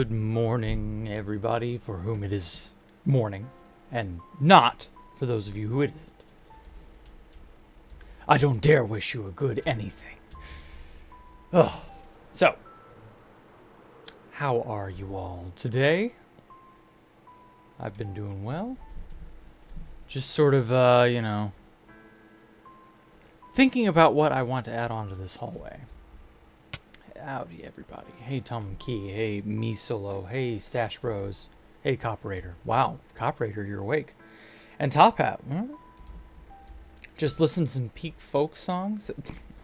Good morning, everybody, for whom it is morning, and not for those of you who it isn't. I don't dare wish you a good anything. Oh, so, how are you all today? I've been doing well. Just sort of, thinking about what I want to add on to this hallway. Howdy, everybody. Hey, Tom Key. Hey, Me Solo. Hey, Stash Bros. Hey, Copperator. Wow, Copperator, you're awake. And Top Hat. Just listen to some peak folk songs?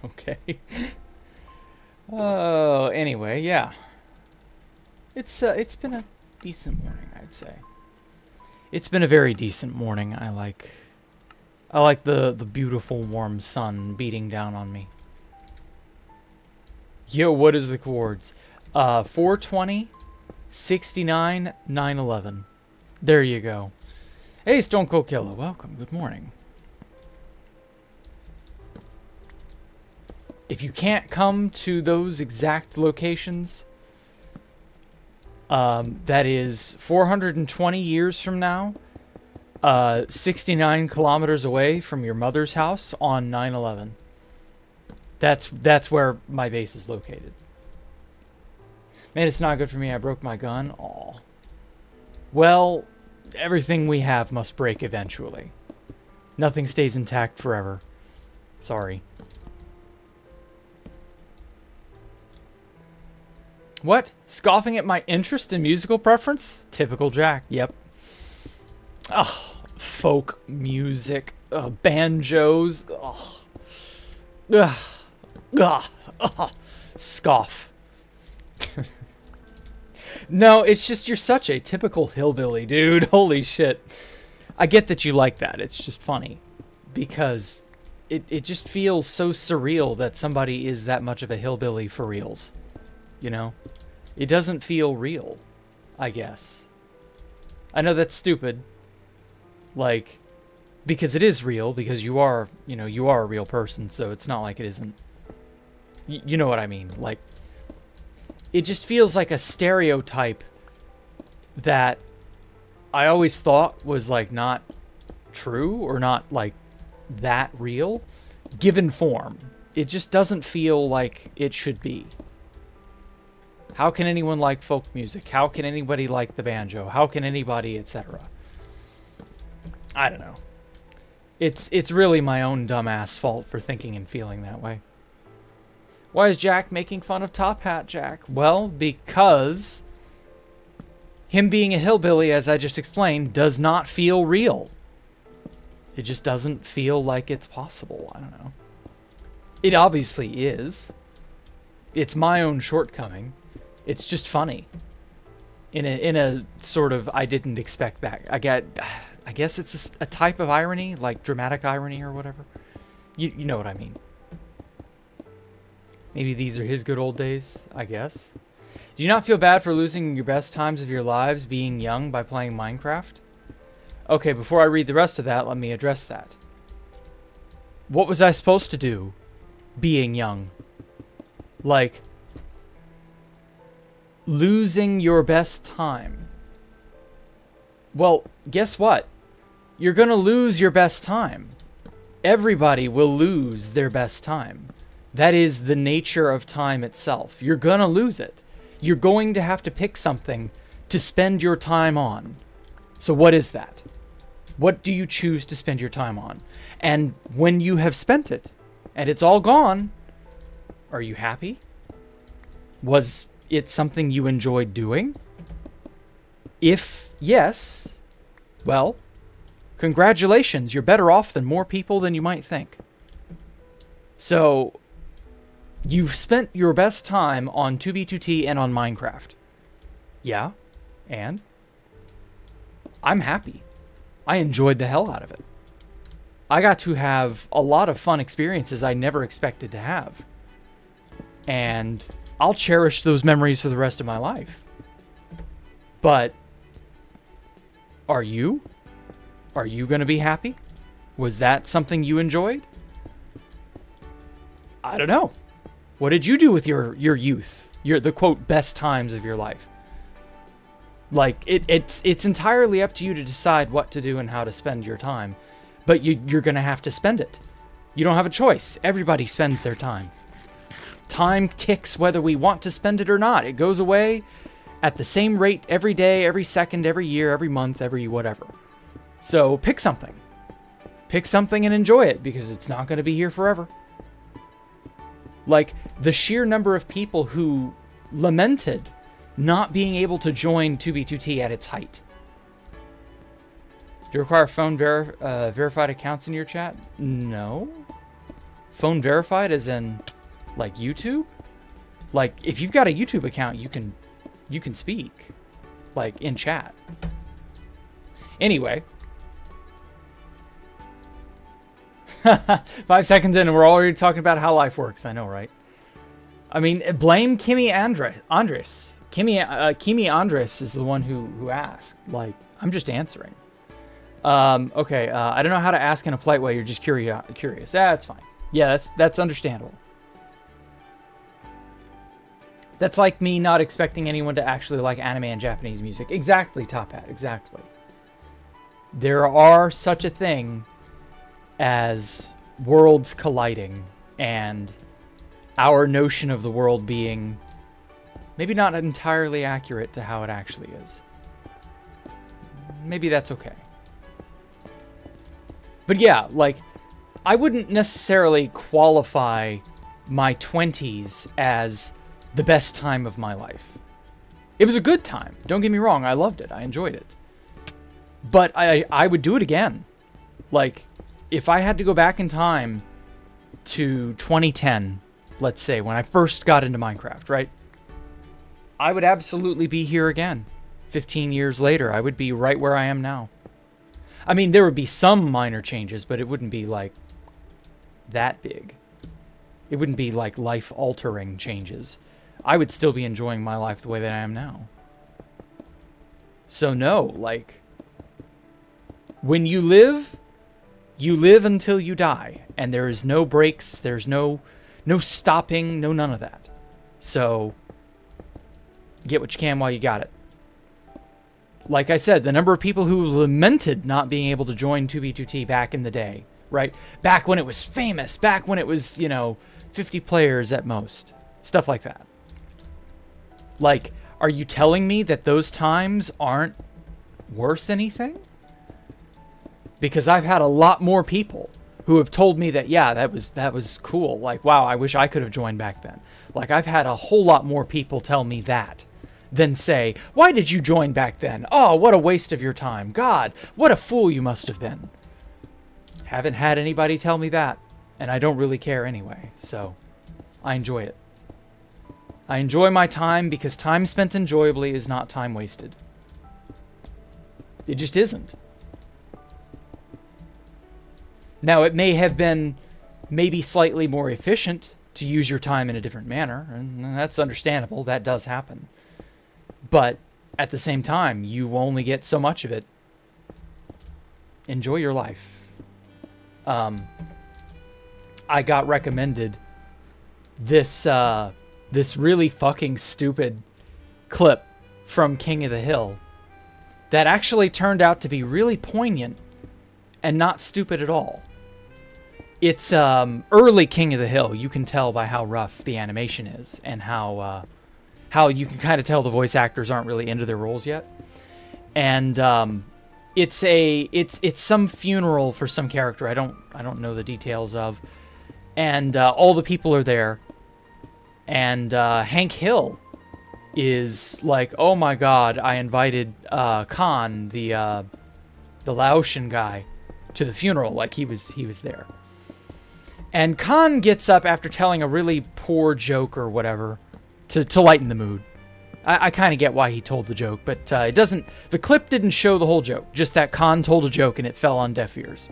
Okay. Oh, anyway, yeah. It's been a decent morning, I'd say. It's been a very decent morning. I like the beautiful warm sun beating down on me. Yo, what is the chords? 420, 69, 911. There you go. Hey, Stone Cold Killer, welcome. Good morning. If you can't come to those exact locations, that is 420 years from now, 69 kilometers away from your mother's house on 9/11. That's where my base is located. Man, it's not good for me. I broke my gun. Aw. Well, everything we have must break eventually. Nothing stays intact forever. Sorry. What? Scoffing at my interest in musical preference? Typical Jack. Yep. Oh, folk music. Banjos. Oh. Ugh. Ugh. Ugh. Scoff. No, it's just you're such a typical hillbilly, dude. Holy shit. I get that you like that. It's just funny. Because it just feels so surreal that somebody is that much of a hillbilly for reals. You know? It doesn't feel real, I guess. I know that's stupid. Like, because it is real, because you are a real person, so it's not like it isn't. You know what I mean? Like, it just feels like a stereotype that I always thought was, like, not true or not, like, that real. Given form. It just doesn't feel like it should be. How can anyone like folk music? How can anybody like the banjo? How can anybody, etc.? I don't know. It's really my own dumbass fault for thinking and feeling that way. Why is Jack making fun of Top Hat Jack? Well, because him being a hillbilly, as I just explained, does not feel real. It just doesn't feel like it's possible. I don't know. It obviously is. It's my own shortcoming. It's just funny. In a sort of, I didn't expect that. I guess it's a type of irony, like dramatic irony or whatever. You know what I mean. Maybe these are his good old days, I guess. Do you not feel bad for losing your best times of your lives being young by playing Minecraft? Okay, before I read the rest of that, let me address that. What was I supposed to do being young? Like, losing your best time. Well, guess what? You're gonna lose your best time. Everybody will lose their best time. That is the nature of time itself. You're gonna lose it. You're going to have to pick something to spend your time on. So what is that? What do you choose to spend your time on? And when you have spent it, and it's all gone, are you happy? Was it something you enjoyed doing? If yes, well, congratulations. You're better off than more people than you might think. So, you've spent your best time on 2B2T and on Minecraft. Yeah, and? I'm happy. I enjoyed the hell out of it. I got to have a lot of fun experiences I never expected to have. And I'll cherish those memories for the rest of my life. But are you? Are you going to be happy? Was that something you enjoyed? I don't know. What did you do with your youth? The quote best times of your life? Like, it's entirely up to you to decide what to do and how to spend your time. But you're going to have to spend it. You don't have a choice. Everybody spends their time. Time ticks whether we want to spend it or not. It goes away at the same rate every day, every second, every year, every month, every whatever. So pick something. Pick something and enjoy it, because it's not going to be here forever. Like, the sheer number of people who lamented not being able to join 2B2T at its height. Do you require phone verified accounts in your chat? No. Phone verified as in, like, YouTube? Like, if you've got a YouTube account, you can speak, like, in chat. Anyway. 5 seconds in and we're already talking about how life works. I know, right? I mean, blame Kimi Andres. Kimi Andres is the one who asked. Like, I'm just answering. Okay, I don't know how to ask in a polite way. You're just curious. That's fine. Yeah, that's understandable. That's like me not expecting anyone to actually like anime and Japanese music. Exactly, Top Hat, exactly. There are such a thing as worlds colliding, and our notion of the world being maybe not entirely accurate to how it actually is. Maybe that's okay. But yeah, like, I wouldn't necessarily qualify my 20s as the best time of my life. It was a good time. Don't get me wrong. I loved it. I enjoyed it. But I would do it again. Like, if I had to go back in time to 2010, let's say, when I first got into Minecraft, right? I would absolutely be here again. 15 years later, I would be right where I am now. I mean, there would be some minor changes, but it wouldn't be, like, that big. It wouldn't be, like, life-altering changes. I would still be enjoying my life the way that I am now. So no, like, when you live until you die, and there is no breaks, there's no stopping, no none of that. So get what you can while you got it. Like I said, the number of people who lamented not being able to join 2B2T back in the day, right? Back when it was famous, back when it was, 50 players at most. Stuff like that. Like, are you telling me that those times aren't worth anything? Because I've had a lot more people who have told me that, yeah, that was cool. Like, wow, I wish I could have joined back then. Like, I've had a whole lot more people tell me that than say, why did you join back then? Oh, what a waste of your time. God, what a fool you must have been. Haven't had anybody tell me that, and I don't really care anyway, so I enjoy it. I enjoy my time because time spent enjoyably is not time wasted. It just isn't. Now, it may have been maybe slightly more efficient to use your time in a different manner, and that's understandable. That does happen. But at the same time, you only get so much of it. Enjoy your life. I got recommended this really fucking stupid clip from King of the Hill that actually turned out to be really poignant and not stupid at all. It's early King of the Hill. You can tell by how rough the animation is and how you can kind of tell the voice actors aren't really into their roles yet. And it's some funeral for some character I don't know the details of. And all the people are there. And Hank Hill is like, oh my god, I invited Khan, the Laotian guy, to the funeral. Like, he was there. And Khan gets up after telling a really poor joke or whatever to lighten the mood. I kind of get why he told the joke, but the clip didn't show the whole joke, just that Khan told a joke and it fell on deaf ears.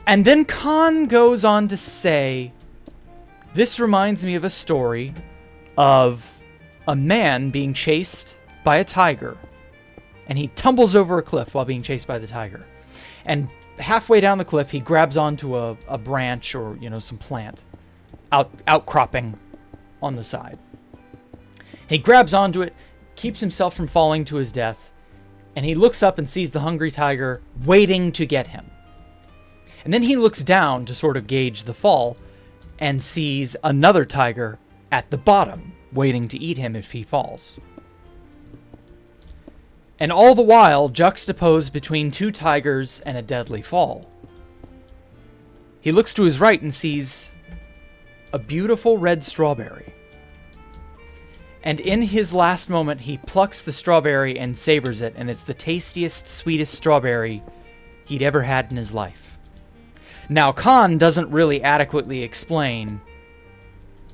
And then Khan goes on to say, this reminds me of a story of a man being chased by a tiger, and he tumbles over a cliff while being chased by the tiger. And halfway down the cliff, he grabs onto a branch or, some plant outcropping on the side. He grabs onto it, keeps himself from falling to his death, and he looks up and sees the hungry tiger waiting to get him. And then he looks down to sort of gauge the fall and sees another tiger at the bottom waiting to eat him if he falls. And all the while juxtaposed between two tigers and a deadly fall. He looks to his right and sees a beautiful red strawberry. And in his last moment, he plucks the strawberry and savors it, and it's the tastiest, sweetest strawberry he'd ever had in his life. Now, Khan doesn't really adequately explain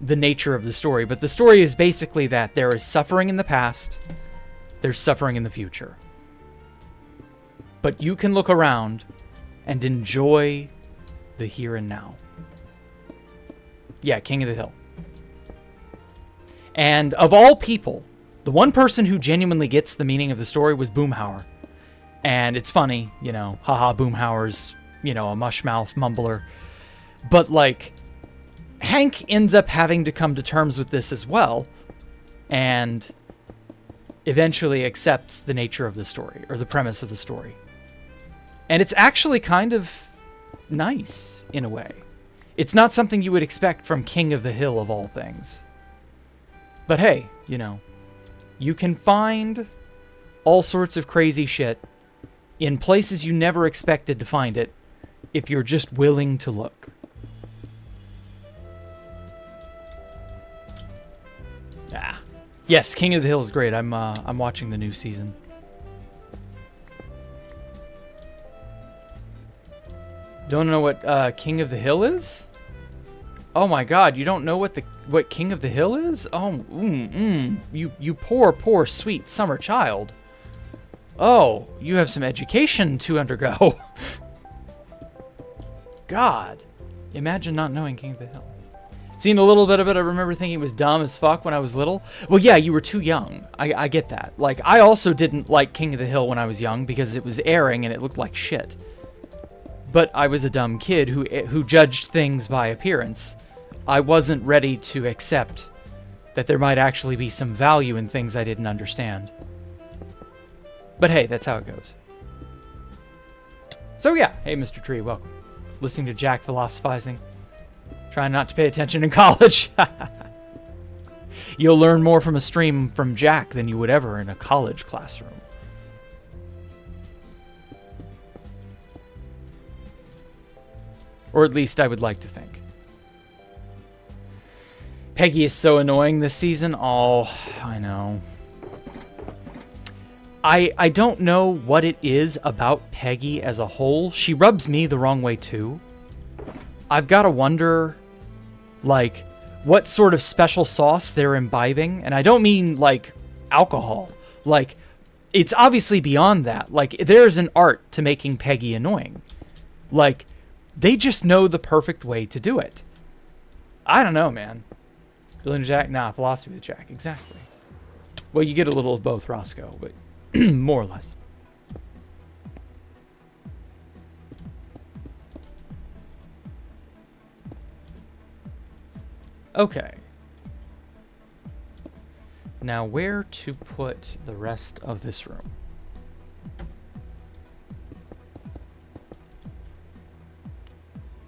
the nature of the story, but the story is basically that there is suffering in the past, there's suffering in the future. But you can look around and enjoy the here and now. Yeah, King of the Hill. And of all people, the one person who genuinely gets the meaning of the story was Boomhauer. And it's funny, you know, haha, Boomhauer's, you know, a mushmouth mumbler. But, like, Hank ends up having to come to terms with this as well, and eventually accepts the nature of the story, or the premise of the story. And it's actually kind of nice, in a way. It's not something you would expect from King of the Hill, of all things. But hey, you know, you can find all sorts of crazy shit in places you never expected to find it if you're just willing to look. Ah. Yes, King of the Hill is great. I'm watching the new season. Don't know what King of the Hill is? Oh my God, you don't know what King of the Hill is? Oh, you poor sweet summer child. Oh, you have some education to undergo. God, imagine not knowing King of the Hill. Seen a little bit of it. I remember thinking it was dumb as fuck when I was little. Well, yeah, you were too young. I get that. Like, I also didn't like King of the Hill when I was young because it was airing and it looked like shit. But I was a dumb kid who judged things by appearance. I wasn't ready to accept that there might actually be some value in things I didn't understand. But hey, that's how it goes. So yeah, hey Mr. Tree, welcome. Listening to Jack philosophizing. Trying not to pay attention in college. You'll learn more from a stream from Jack than you would ever in a college classroom. Or at least I would like to think. Peggy is so annoying this season. Oh, I know. I don't know what it is about Peggy as a whole. She rubs me the wrong way too. I've got to wonder, like, what sort of special sauce they're imbibing. And I don't mean, like, alcohol. Like, it's obviously beyond that. Like, there's an art to making Peggy annoying. Like, they just know the perfect way to do it. I don't know, man. Billion Jack? Nah, philosophy with Jack. Exactly. Well, you get a little of both, Roscoe, but more or less. Okay. Now, where to put the rest of this room?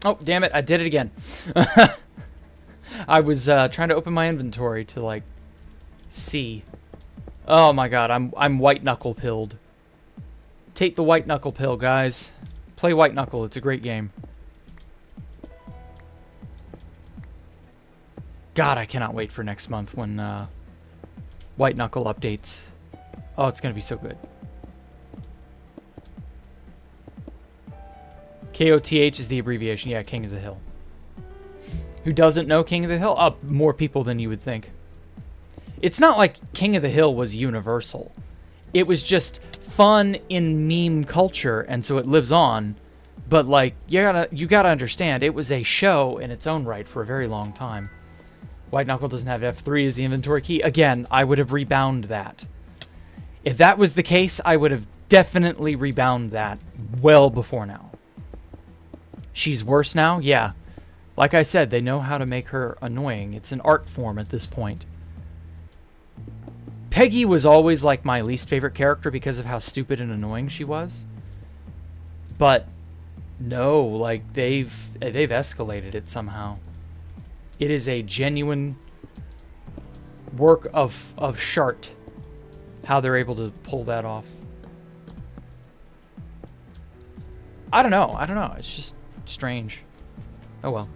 Oh, damn it, I did it again. I was trying to open my inventory to, like, see. Oh my God, I'm white knuckle pilled. Take the white knuckle pill, guys. Play white knuckle, it's a great game. God, I cannot wait for next month when white knuckle updates. Oh, it's gonna be so good. KOTH is the abbreviation. Yeah, King of the Hill. Who doesn't know King of the Hill? Oh, more people than you would think. It's not like King of the Hill was universal. It was just fun in meme culture, and so it lives on. But, like, you gotta understand, it was a show in its own right for a very long time. White Knuckle doesn't have F3 as the inventory key. Again, I would have rebound that. If that was the case, I would have definitely rebound that well before now. She's worse now? Yeah. Like I said, they know how to make her annoying. It's an art form at this point. Peggy was always like my least favorite character because of how stupid and annoying she was. But no, like they've escalated it somehow. It is a genuine work of Shart, how they're able to pull that off. I don't know. It's just strange. Oh well.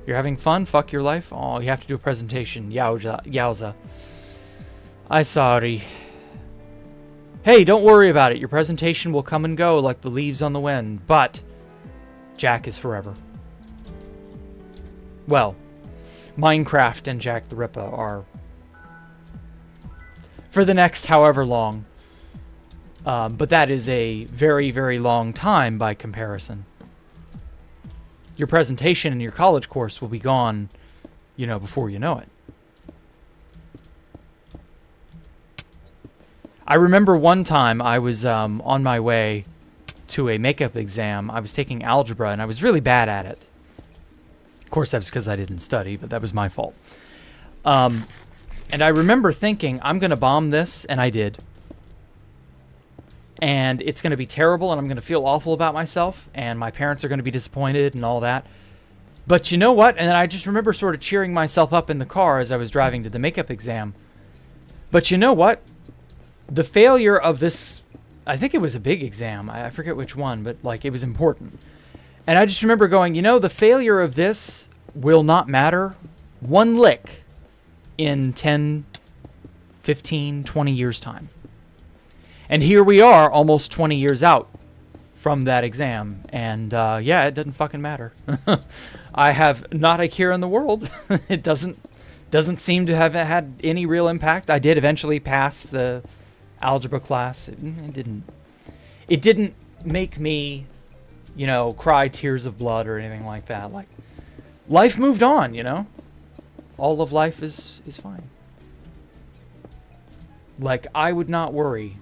You're having fun? Fuck your life? Oh, you have to do a presentation. Yowza. I'm sorry. Hey, don't worry about it. Your presentation will come and go like the leaves on the wind, but Jack is forever. Well, Minecraft and Jacktherippa are for the next however long. But that is a very, very long time by comparison. Your presentation in your college course will be gone, before you know it. I remember one time I was on my way to a makeup exam. I was taking algebra, and I was really bad at it. Of course, that was because I didn't study, but that was my fault. And I remember thinking, I'm going to bomb this, and I did. And it's going to be terrible, and I'm going to feel awful about myself, and my parents are going to be disappointed and all that. But you know what? And then I just remember sort of cheering myself up in the car as I was driving to the makeup exam. But you know what? The failure of this, I think it was a big exam. I forget which one, but like it was important. And I just remember going, the failure of this will not matter one lick in 10, 15, 20 years' time. And here we are, almost 20 years out from that exam. And yeah, it doesn't fucking matter. I have not a care in the world. It doesn't seem to have had any real impact. I did eventually pass the algebra class. It didn't make me, cry tears of blood or anything like that. Like, life moved on, All of life is fine. Like, I would not worry.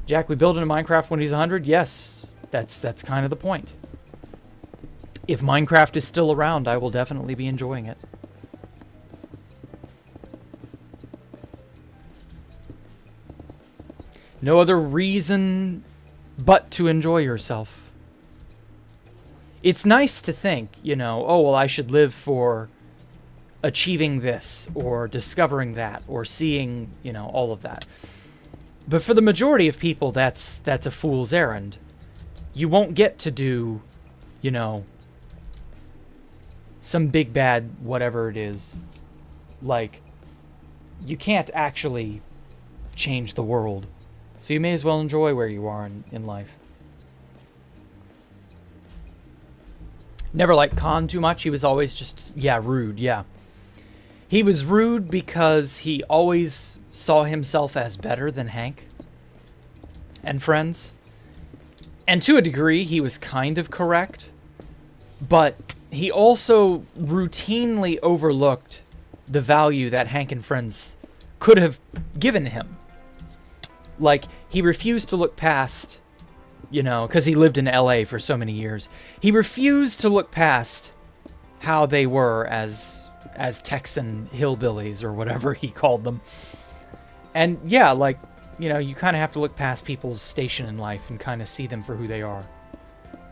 Jack, we build into Minecraft when he's 100? Yes, that's kind of the point. If Minecraft is still around, I will definitely be enjoying it. No other reason but to enjoy yourself. It's nice to think, oh, well, I should live for achieving this or discovering that or seeing, all of that. But for the majority of people, that's a fool's errand. You won't get to do, some big bad whatever it is. Like, you can't actually change the world. So you may as well enjoy where you are in life. Never liked Khan too much. He was always just, rude, yeah. He was rude because he always saw himself as better than Hank and friends. And to a degree, he was kind of correct. But he also routinely overlooked the value that Hank and friends could have given him. Like, he refused to look past, because he lived in LA for so many years. He refused to look past how they were as Texan hillbillies or whatever he called them. And yeah, like, you kind of have to look past people's station in life and kind of see them for who they are.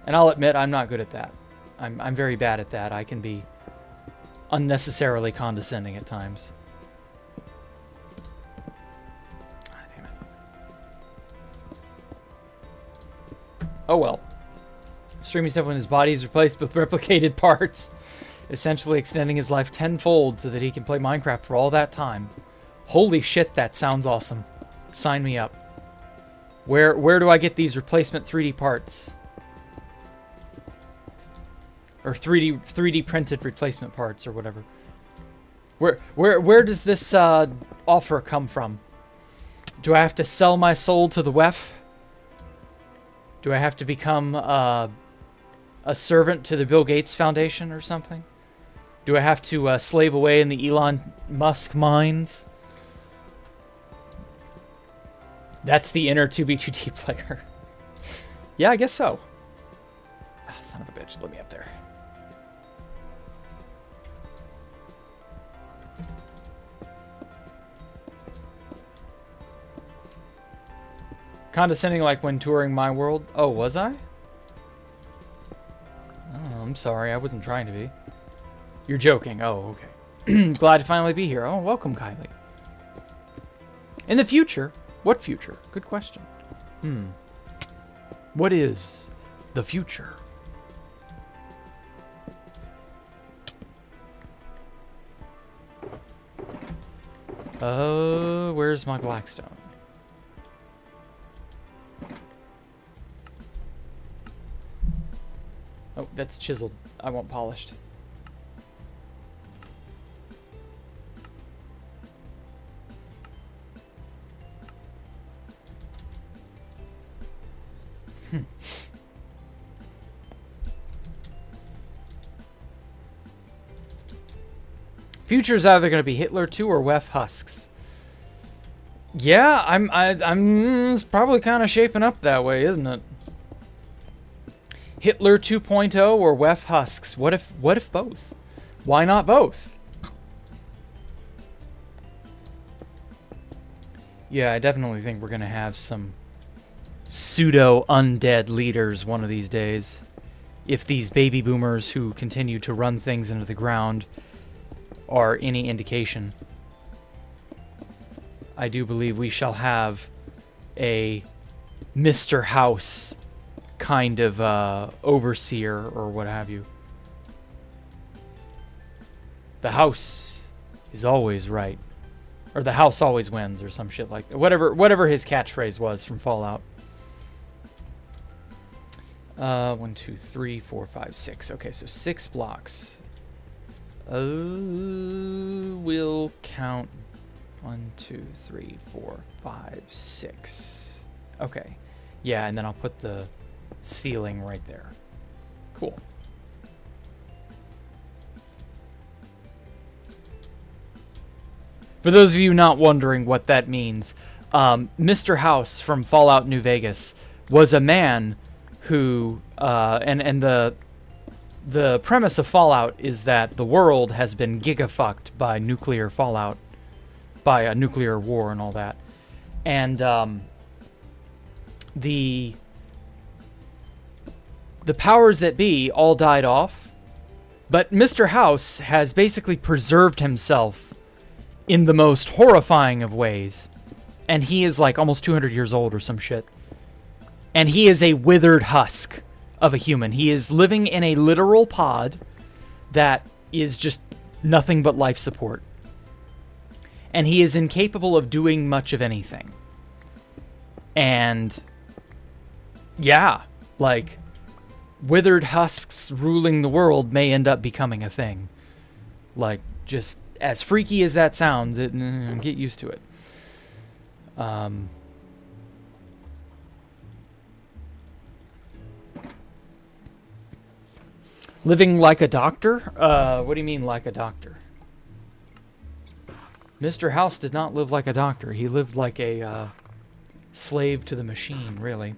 And I'll admit, I'm not good at that. I'm very bad at that. I can be unnecessarily condescending at times. Damn it. Oh well. Streaming stuff when his body is replaced with replicated parts, essentially extending his life tenfold so that he can play Minecraft for all that time. Holy shit, that sounds awesome. Sign me up. Where do I get these replacement 3D parts? Or 3D printed replacement parts or whatever. Where does this offer come from? Do I have to sell my soul to the WEF? Do I have to become a servant to the Bill Gates Foundation or something? Do I have to slave away in the Elon Musk mines? That's the inner 2B2T player. Yeah, I guess so. Ah, son of a bitch, let me up there. Condescending like when touring my world. Oh, was I? Oh, I'm sorry. I wasn't trying to be. You're joking. Oh, okay. Glad to finally be here. Oh, welcome, Kylie. In the future? What future? Good question. What is the future? Where's my blackstone? Oh, that's chiseled. I want polished. Future's either going to be Hitler 2 or Wef Husks. Yeah, it's probably kind of shaping up that way, isn't it? Hitler 2.0 or Wef Husks. What if both? Why not both? Yeah, I definitely think we're going to have some pseudo undead leaders one of these days. If these baby boomers who continue to run things into the ground are any indication, I do believe we shall have a Mr. House kind of overseer or what have you. The house is always right. Or the house always wins or some shit like that. Whatever his catchphrase was from Fallout. 1, 2, 3, 4, 5, 6. Okay, so 6 blocks. We'll count 1, 2, 3, 4, 5, 6. Okay. Yeah, and then I'll put the ceiling right there. Cool. For those of you not wondering what that means, Mr. House from Fallout New Vegas was a man who, and the premise of Fallout is that the world has been gigafucked by nuclear fallout, by a nuclear war and all that. And the powers that be all died off, but Mr. House has basically preserved himself in the most horrifying of ways. And he is like almost 200 years old or some shit. And he is a withered husk of a human. He is living in a literal pod that is just nothing but life support. And he is incapable of doing much of anything. And yeah, like withered husks ruling the world may end up becoming a thing. Like, just as freaky as that sounds, get used to it. Living like a doctor? What do you mean, like a doctor? Mr. House did not live like a doctor. He lived like a slave to the machine, really.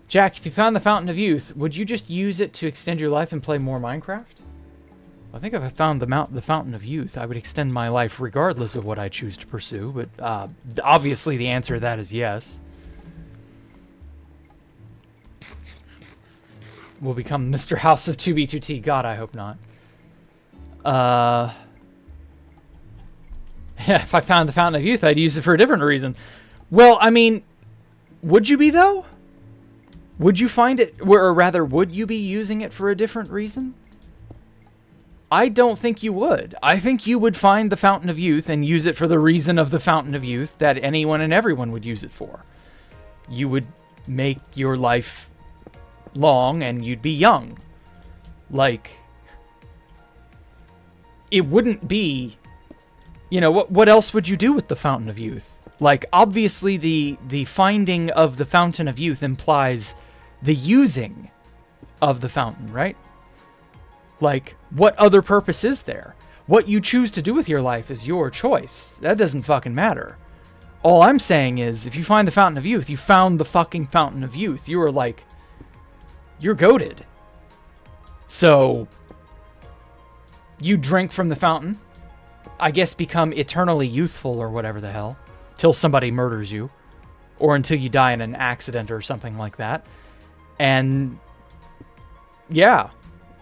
Jack, if you found the Fountain of Youth, would you just use it to extend your life and play more Minecraft? I think if I found the Fountain of Youth, I would extend my life regardless of what I choose to pursue, but obviously the answer to that is yes. We'll become Mr. House of 2B2T. God, I hope not. Yeah, if I found the Fountain of Youth, I'd use it for a different reason. Well, I mean, would you be, though? Would you find it, or rather, would you be using it for a different reason? I don't think you would. I think you would find the Fountain of Youth and use it for the reason of the Fountain of Youth that anyone and everyone would use it for. You would make your life long and you'd be young. Like, it wouldn't be, you know, what else would you do with the Fountain of Youth? Like, obviously the finding of the Fountain of Youth implies the using of the fountain, right? Like, what other purpose is there? What you choose to do with your life is your choice. That doesn't fucking matter. All I'm saying is, if you find the Fountain of Youth, you found the fucking Fountain of Youth. You are like, you're goated. So, you drink from the fountain, I guess become eternally youthful or whatever the hell, till somebody murders you. or until you die in an accident or something like that. And yeah,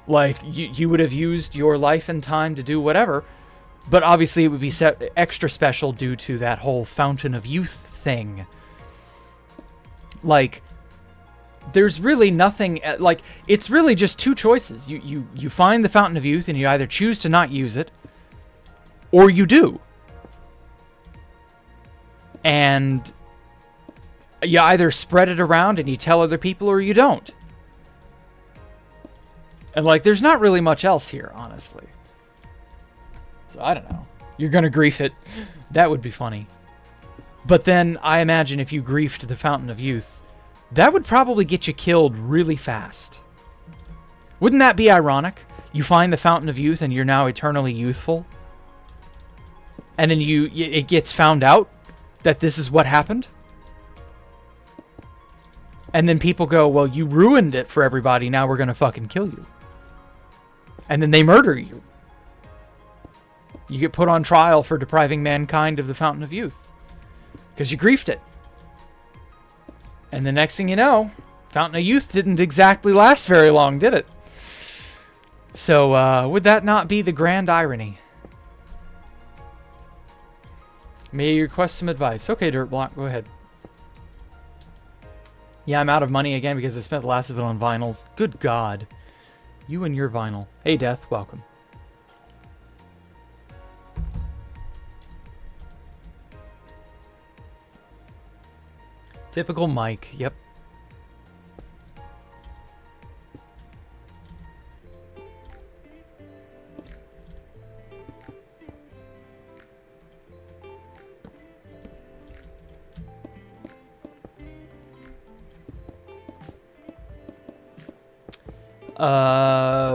like you would have used your life and time to do whatever, but obviously it would be extra special due to that whole fountain of youth thing. Like, there's really nothing, like, it's really just two choices. You find the fountain of youth and you either choose to not use it, or you do. And you either spread it around and you tell other people, or you don't. And, like, there's not really much else here, honestly. So, I don't know. You're gonna grief it. That would be funny. But then, I imagine if you griefed the fountain of youth, that would probably get you killed really fast. Wouldn't that be ironic? You find the fountain of youth and you're now eternally youthful. And then it gets found out that this is what happened. And then people go, well, you ruined it for everybody, now we're gonna fucking kill you. And then they murder you. You get put on trial for depriving mankind of the fountain of youth. Because you griefed it. And the next thing you know, fountain of youth didn't exactly last very long, did it? So, would that not be the grand irony? May you request some advice? Okay, Dirtblock, go ahead. Yeah, I'm out of money again because I spent the last of it on vinyls. Good God. You and your vinyl. Hey, Death, welcome. Typical Mike, yep.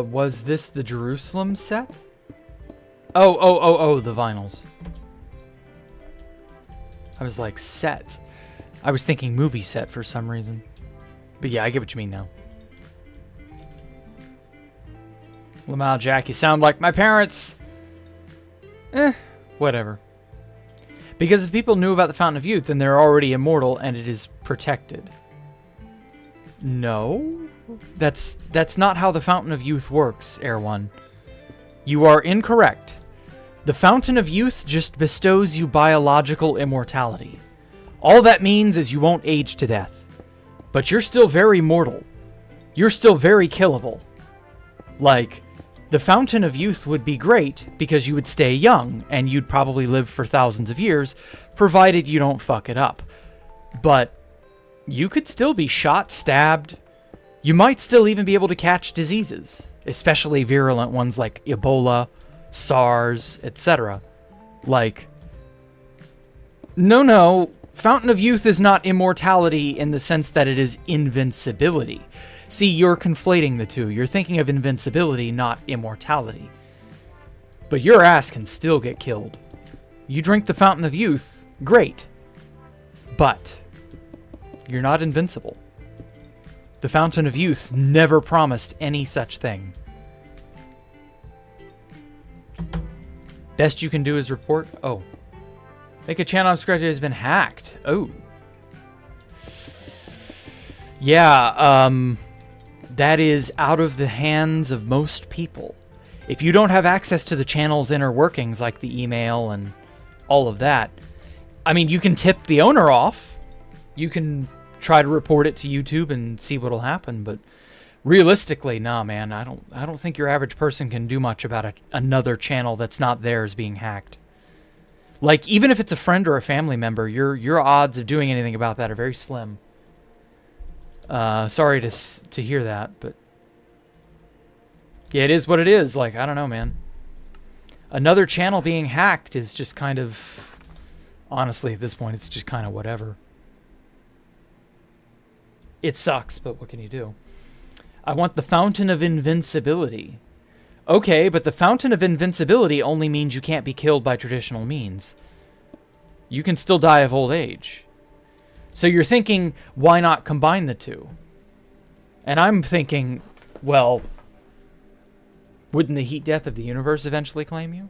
Was this the Jerusalem set? Oh, the vinyls. I was like, set. I was thinking movie set for some reason. But yeah, I get what you mean now. Lamau Jack, you sound like my parents. Whatever. Because if people knew about the Fountain of Youth, then they're already immortal and it is protected. No. That's not how the Fountain of Youth works, Air One. You are incorrect. The Fountain of Youth just bestows you biological immortality. All that means is you won't age to death. But you're still very mortal. You're still very killable. Like, the Fountain of Youth would be great because you would stay young and you'd probably live for thousands of years, provided you don't fuck it up. But you could still be shot, stabbed. You might still even be able to catch diseases, especially virulent ones like Ebola, SARS, etc. Like, no, Fountain of Youth is not immortality in the sense that it is invincibility. See, you're conflating the two. You're thinking of invincibility, not immortality. But your ass can still get killed. You drink the Fountain of Youth, great. But you're not invincible. The Fountain of Youth never promised any such thing. Best you can do is report. Oh. Make a channel subscriber has been hacked. Oh. Yeah, that is out of the hands of most people. If you don't have access to the channel's inner workings, like the email and all of that, I mean, you can tip the owner off. You can try to report it to YouTube and see what'll happen, but realistically, nah, man, I don't think your average person can do much about another channel that's not theirs being hacked. Like, even if it's a friend or a family member, your odds of doing anything about that are very slim. Sorry to hear that, but yeah, it is what it is. Like, I don't know, man. Another channel being hacked is just kind of, honestly, at this point, it's just kind of whatever. It sucks, but what can you do? I want the Fountain of Invincibility. Okay, but the Fountain of Invincibility only means you can't be killed by traditional means. You can still die of old age. So you're thinking, why not combine the two? And I'm thinking, well, wouldn't the heat death of the universe eventually claim you?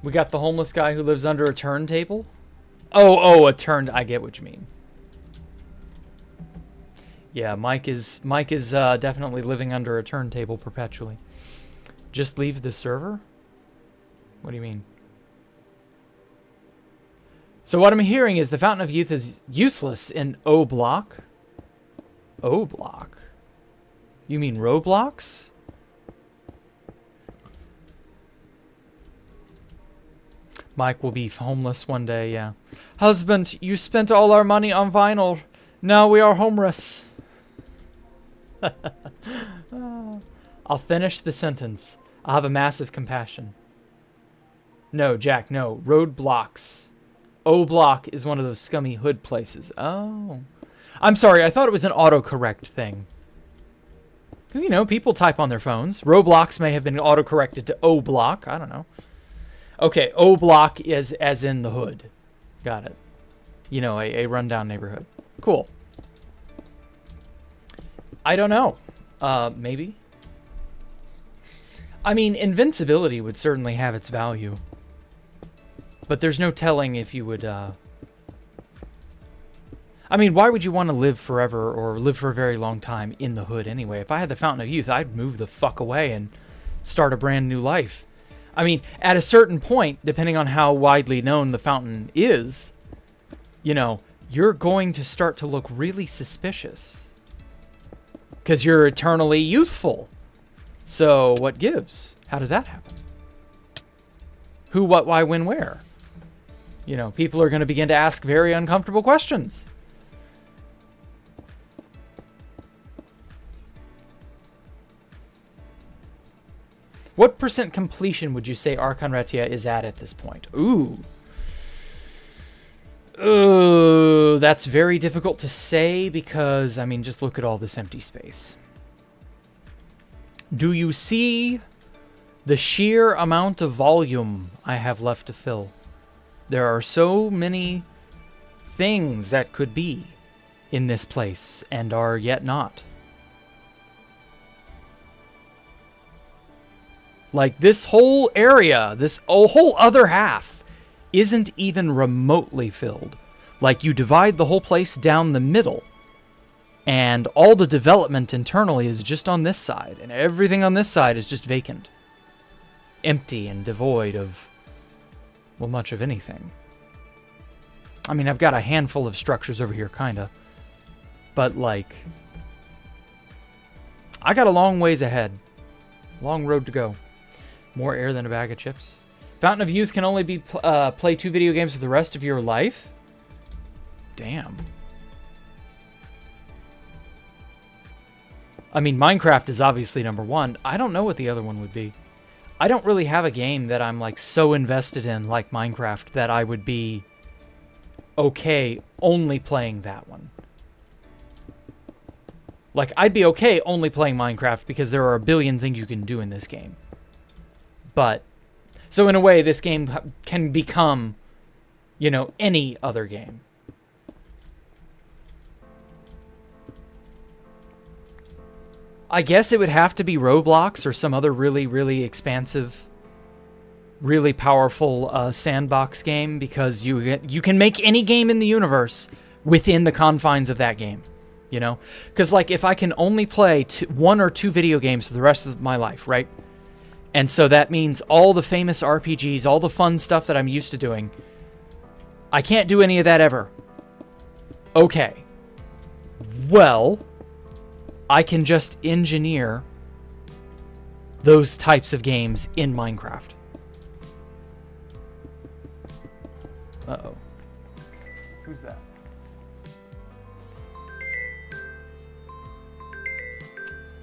We got the homeless guy who lives under a turntable. Oh, a turn. I get what you mean. Yeah, Mike is definitely living under a turntable perpetually. Just leave the server? What do you mean? So what I'm hearing is the Fountain of Youth is useless in O block. O block? You mean Roblox? Mike will be homeless one day, yeah. Husband, you spent all our money on vinyl. Now we are homeless. I'll finish the sentence. I'll have a massive compassion. No, Jack, no. Roadblocks. O block is one of those scummy hood places. Oh. I'm sorry, I thought it was an autocorrect thing. Because, you know, people type on their phones. Roblox may have been autocorrected to O block. I don't know. Okay, O block is as in the hood. Got it. You know, a rundown neighborhood. Cool. I don't know. Maybe? I mean, invincibility would certainly have its value. But there's no telling if you would, I mean, why would you want to live forever or live for a very long time in the hood anyway? If I had the Fountain of Youth, I'd move the fuck away and start a brand new life. I mean, at a certain point, depending on how widely known the fountain is, you know, you're going to start to look really suspicious. Because you're eternally youthful. So, what gives? How did that happen? Who, what, why, when, where? You know, people are going to begin to ask very uncomfortable questions. What % completion would you say Archon Retia is at this point? Ooh. That's very difficult to say because, I mean, just look at all this empty space. Do you see the sheer amount of volume I have left to fill? There are so many things that could be in this place and are yet not. Like, this whole area, this whole other half, isn't even remotely filled. Like, you divide the whole place down the middle, and all the development internally is just on this side, and everything on this side is just vacant. Empty and devoid of, well, much of anything. I mean, I've got a handful of structures over here, kinda. But, like, I got a long ways ahead. Long road to go. More air than a bag of chips. Fountain of Youth can only be play 2 video games for the rest of your life? Damn. I mean, Minecraft is obviously number 1. I don't know what the other one would be. I don't really have a game that I'm, like, so invested in, like Minecraft, that I would be okay only playing that one. Like, I'd be okay only playing Minecraft because there are a billion things you can do in this game. But, so in a way, this game can become, you know, any other game. I guess it would have to be Roblox or some other really, really expansive, really powerful Sandbox game, because you can make any game in the universe within the confines of that game, you know? Because, like, if I can only play 1 or 2 video games for the rest of my life, right? And so that means all the famous RPGs, all the fun stuff that I'm used to doing, I can't do any of that ever. Okay. Well, I can just engineer those types of games in Minecraft. Uh-oh. Who's that?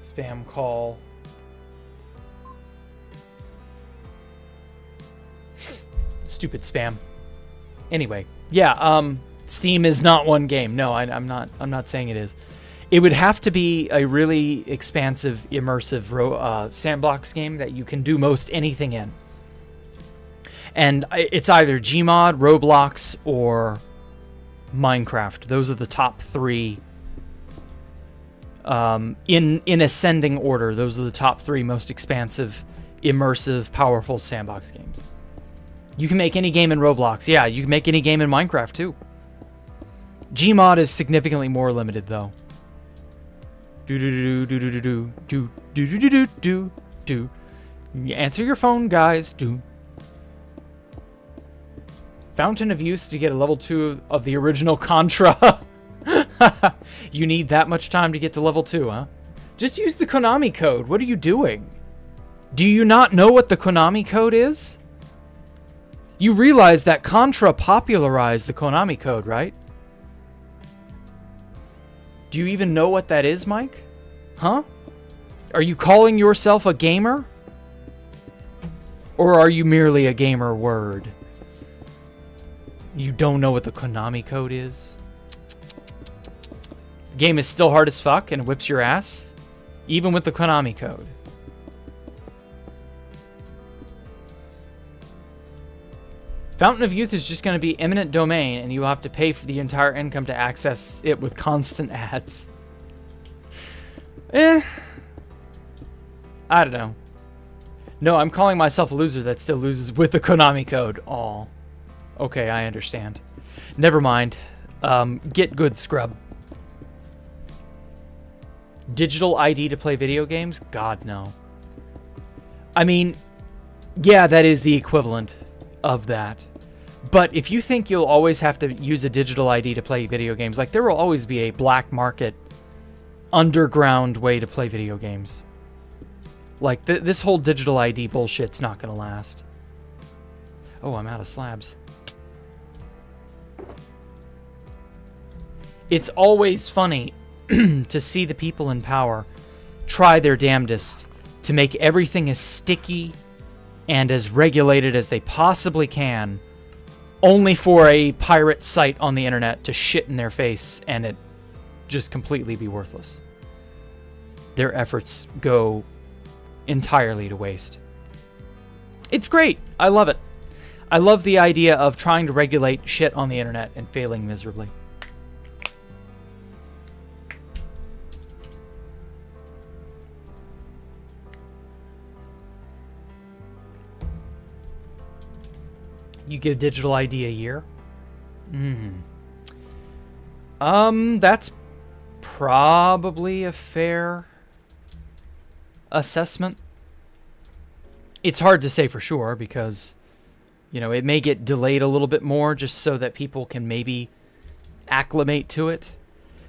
Spam call. Stupid spam. Anyway, yeah, Steam is not one game. No, I'm not saying it is. It would have to be a really expansive, immersive sandbox game that you can do most anything in. And it's either Gmod, Roblox, or Minecraft. Those are the top 3. In ascending order, those are the top 3 most expansive, immersive, powerful sandbox games. You can make any game in Roblox. Yeah, you can make any game in Minecraft, too. Gmod is significantly more limited, though. Do. Answer your phone, guys. Do. Fountain of Youth to get a level 2 of the original Contra. You need that much time to get to level 2, huh? Just use the Konami code. What are you doing? Do you not know what the Konami code is? You realize that Contra popularized the Konami code, right? Do you even know what that is, Mike? Huh? Are you calling yourself a gamer? Or are you merely a gamer word? You don't know what the Konami code is? The game is still hard as fuck and whips your ass, even with the Konami code. Fountain of Youth is just going to be eminent domain, and you'll have to pay for the entire income to access it with constant ads. I don't know. No, I'm calling myself a loser that still loses with the Konami code. Aw. Okay, I understand. Never mind. Get good, scrub. Digital ID to play video games? God, no. I mean, yeah, that is the equivalent of that. But if you think you'll always have to use a digital ID to play video games, like there will always be a black market, underground way to play video games. Like this whole digital ID bullshit's not gonna last. Oh, I'm out of slabs. It's always funny to see the people in power try their damnedest to make everything as sticky and as regulated as they possibly can, only for a pirate site on the internet to shit in their face and it just completely be worthless. Their efforts go entirely to waste. It's great. I love it. I love the idea of trying to regulate shit on the internet and failing miserably. You get a digital ID a year? That's probably a fair assessment. It's hard to say for sure because, you know, it may get delayed a little bit more just so that people can maybe acclimate to it.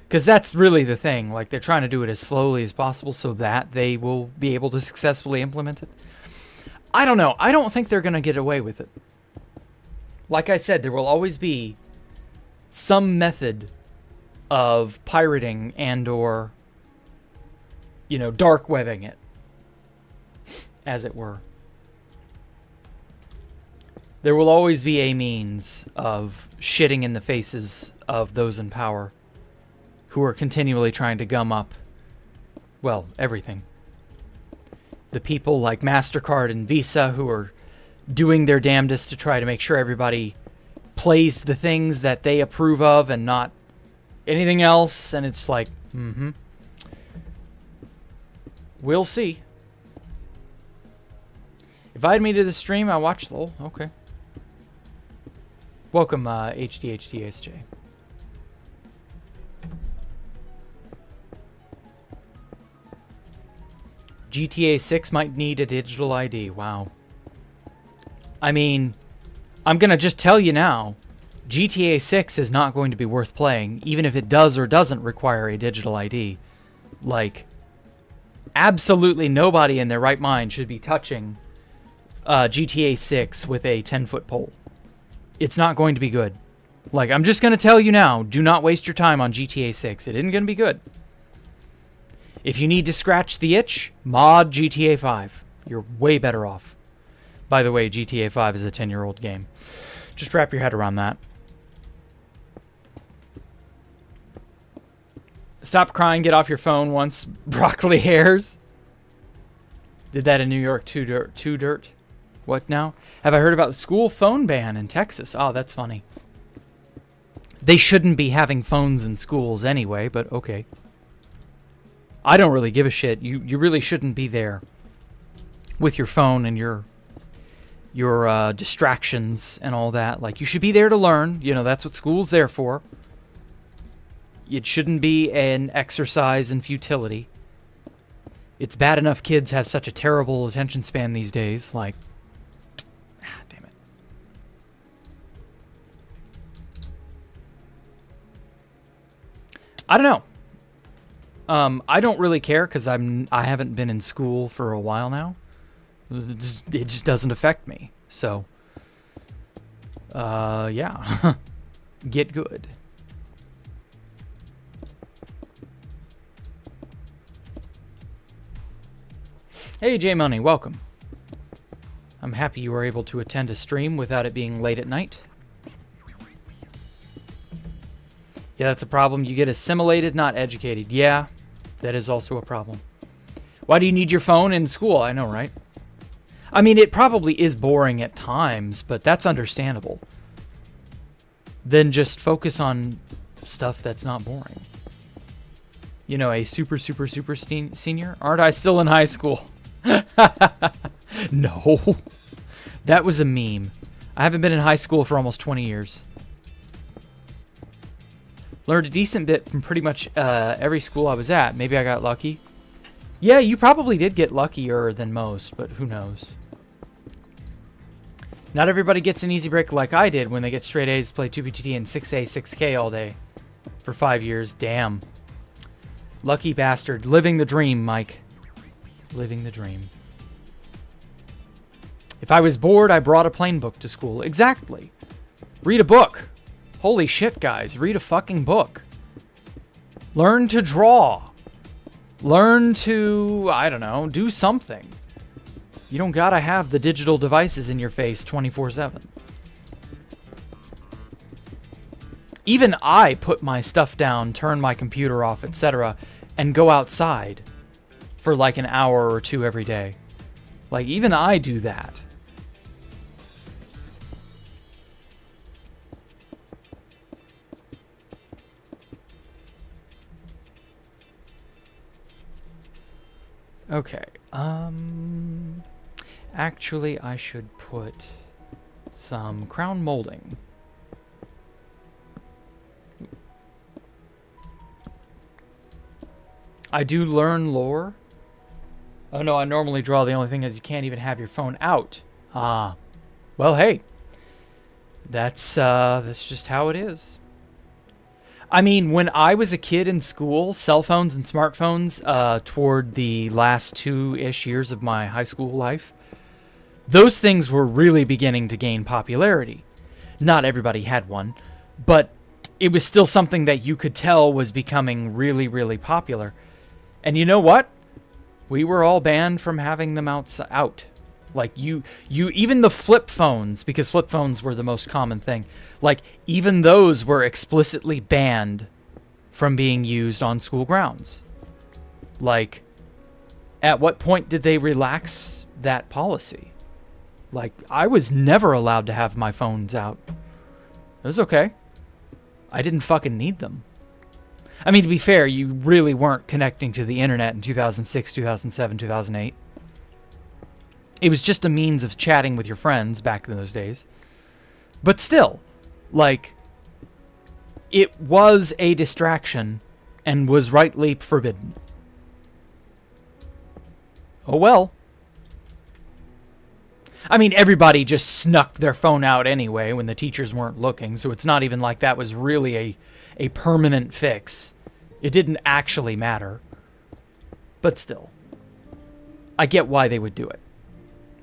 Because that's really the thing. Like, they're trying to do it as slowly as possible so that they will be able to successfully implement it. I don't know. I don't think they're going to get away with it. Like I said, there will always be some method of pirating and or, you know, dark webbing it, as it were. There will always be a means of shitting in the faces of those in power who are continually trying to gum up, well, everything. The people like MasterCard and Visa who are doing their damnedest to try to make sure everybody plays the things that they approve of and not anything else. And it's like, we'll see. Invite me to the stream, I watched the whole. Okay. Welcome, HDHDSJ. GTA 6 might need a digital ID. Wow. I mean, I'm going to just tell you now, GTA 6 is not going to be worth playing, even if it does or doesn't require a digital ID. Like, absolutely nobody in their right mind should be touching GTA 6 with a 10-foot pole. It's not going to be good. Like, I'm just going to tell you now, do not waste your time on GTA 6. It isn't going to be good. If you need to scratch the itch, mod GTA 5. You're way better off. By the way, GTA 5 is a 10-year-old game. Just wrap your head around that. Stop crying, get off your phone once broccoli hairs. Did that in New York, too dirt. What now? Have I heard about the school phone ban in Texas? Oh, that's funny. They shouldn't be having phones in schools anyway, but okay. I don't really give a shit. You really shouldn't be there with your phone and your your distractions and all that. Like, you should be there to learn. You know, that's what school's there for. It shouldn't be an exercise in futility. It's bad enough kids have such a terrible attention span these days. Like, damn it. I don't know. I don't really care because I haven't been in school for a while now. It just doesn't affect me. So, yeah. Get good. Hey, J Money, welcome. I'm happy you were able to attend a stream without it being late at night. Yeah, that's a problem. You get assimilated, not educated. Yeah, that is also a problem. Why do you need your phone in school? I know, right? I mean, it probably is boring at times, but that's understandable. Then just focus on stuff that's not boring. You know, a super senior? Aren't I still in high school? No. That was a meme. I haven't been in high school for almost 20 years. Learned a decent bit from pretty much every school I was at. Maybe I got lucky. Yeah, you probably did get luckier than most, but who knows? Not everybody gets an easy break like I did when they get straight A's, play 2PTT and 6A, 6K all day for 5 years. Damn. Lucky bastard. Living the dream, Mike. Living the dream. If I was bored, I brought a plain book to school. Exactly. Read a book. Holy shit, guys. Read a fucking book. Learn to draw. Learn to, I don't know, do something. You don't gotta have the digital devices in your face 24/7. Even I put my stuff down, turn my computer off, etc., and go outside for like an hour or two every day. Like, even I do that. Okay, actually, I should put some crown molding. I do learn lore. Oh no, I normally draw. The only thing is you can't even have your phone out. Ah, well, hey, that's just how it is. I mean, when I was a kid in school, cell phones and smartphones, toward the last 2-ish years of my high school life, those things were really beginning to gain popularity. Not everybody had one, but it was still something that you could tell was becoming really, really popular. And you know what? We were all banned from having them out. Like, you even the flip phones, because flip phones were the most common thing, like, even those were explicitly banned from being used on school grounds. Like, at what point did they relax that policy? Like, I was never allowed to have my phones out. It was okay. I didn't fucking need them. I mean, to be fair, you really weren't connecting to the internet in 2006, 2007, 2008. It was just a means of chatting with your friends back in those days. But still, like, it was a distraction and was rightly forbidden. Oh well. I mean, everybody just snuck their phone out anyway when the teachers weren't looking, so it's not even like that was really a permanent fix. It didn't actually matter. But still, I get why they would do it.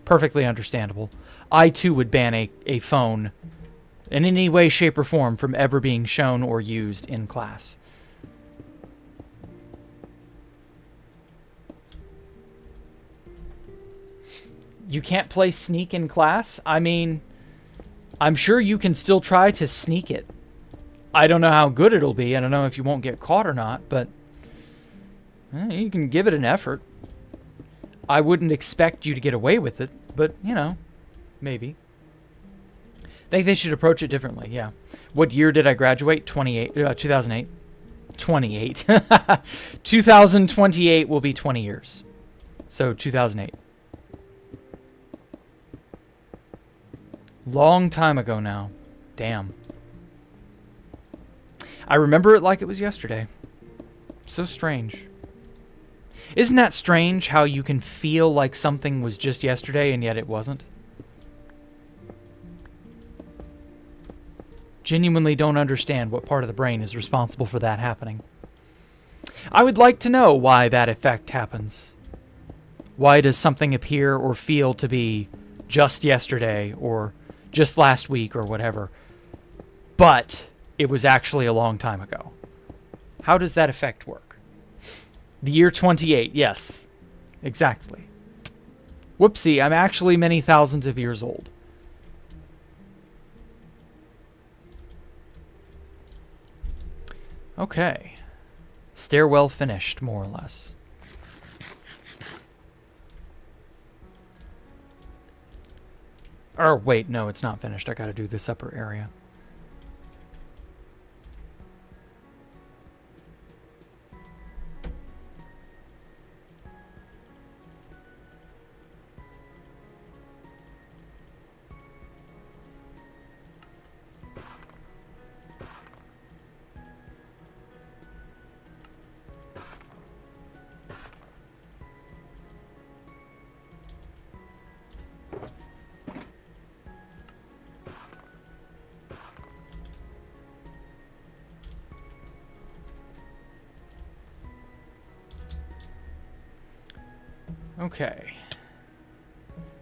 Perfectly understandable. I, too, would ban a phone in any way, shape, or form from ever being shown or used in class. You can't play sneak in class? I mean, I'm sure you can still try to sneak it. I don't know how good it'll be. I don't know if you won't get caught or not, but you can give it an effort. I wouldn't expect you to get away with it, but, you know, maybe. I think they should approach it differently, yeah. What year did I graduate? 2008. 28. 2028 will be 20 years. So, 2008. Long time ago now. Damn. I remember it like it was yesterday. So strange. Isn't that strange how you can feel like something was just yesterday and yet it wasn't? Genuinely don't understand what part of the brain is responsible for that happening. I would like to know why that effect happens. Why does something appear or feel to be just yesterday or just last week or whatever, but it was actually a long time ago? How does that effect work? The year 28, yes, exactly. Whoopsie, I'm actually many thousands of years old. Okay. Stairwell finished, more or less. Or wait, no, it's not finished. I gotta do this upper area. Okay.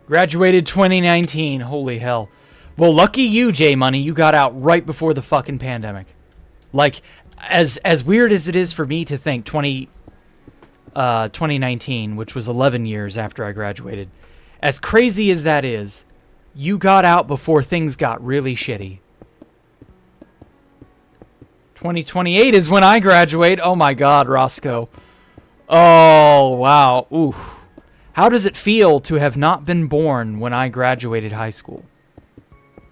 Graduated 2019. Holy hell. Well, lucky you, J-Money. You got out right before the fucking pandemic. Like, as weird as it is for me to think 2019, which was 11 years after I graduated, as crazy as that is, you got out before things got really shitty. 2028 is when I graduate. Oh my god, Roscoe. Oh, wow. Ooh. How does it feel to have not been born when I graduated high school?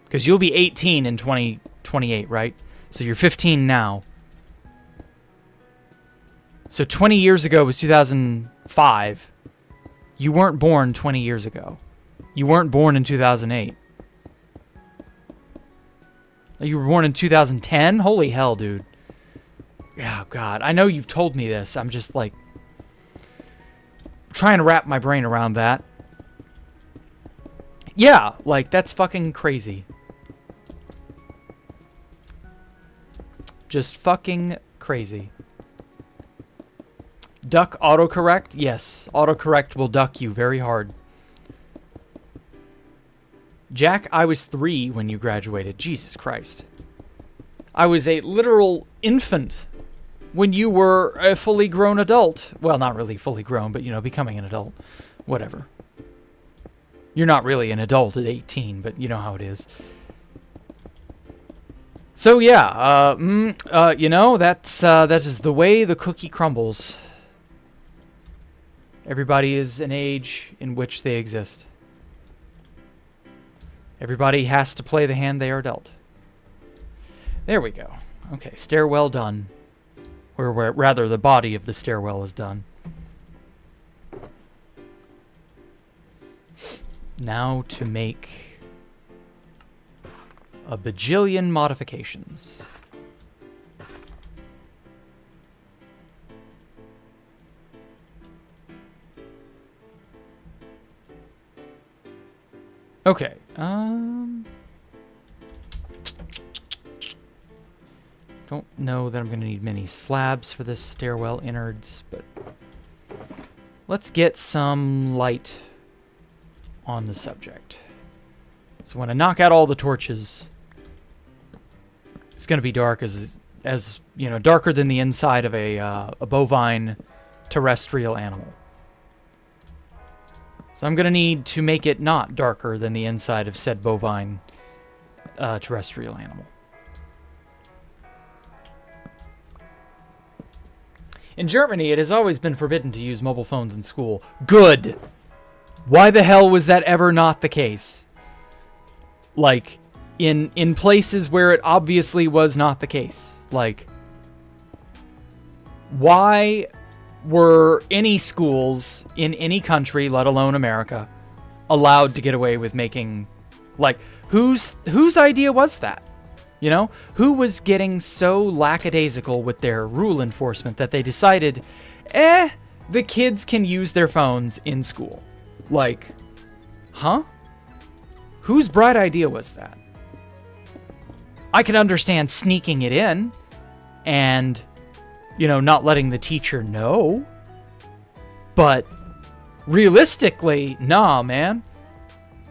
Because you'll be 18 in 2028, right? So you're 15 now. So 20 years ago was 2005. You weren't born 20 years ago. You weren't born in 2008. You were born in 2010? Holy hell, dude. Oh, God. I know you've told me this. I'm just, like, trying to wrap my brain around that. Yeah, like, that's fucking crazy. Just fucking crazy. Duck autocorrect? Yes, autocorrect will duck you very hard. Jack, I was 3 when you graduated. Jesus Christ. I was a literal infant when you were a fully grown adult. Well, not really fully grown, but, you know, becoming an adult. Whatever. You're not really an adult at 18, but you know how it is. So, yeah, you know, that is the way the cookie crumbles. Everybody is an age in which they exist. Everybody has to play the hand they are dealt. There we go. Okay, stairwell done. Or rather, the body of the stairwell is done. Now to make a bajillion modifications. Okay, don't know that I'm going to need many slabs for this stairwell innards, but let's get some light on the subject. So when I knock out all the torches, it's going to be dark as you know, darker than the inside of a bovine terrestrial animal. So I'm going to need to make it not darker than the inside of said bovine terrestrial animal. In Germany, it has always been forbidden to use mobile phones in school. Good! Why the hell was that ever not the case? Like, in places where it obviously was not the case. Like, why were any schools in any country, let alone America, allowed to get away with making, like, Whose idea was that? You know, who was getting so lackadaisical with their rule enforcement that they decided, the kids can use their phones in school? Like, huh? Whose bright idea was that? I can understand sneaking it in and, you know, not letting the teacher know. But realistically, nah, man.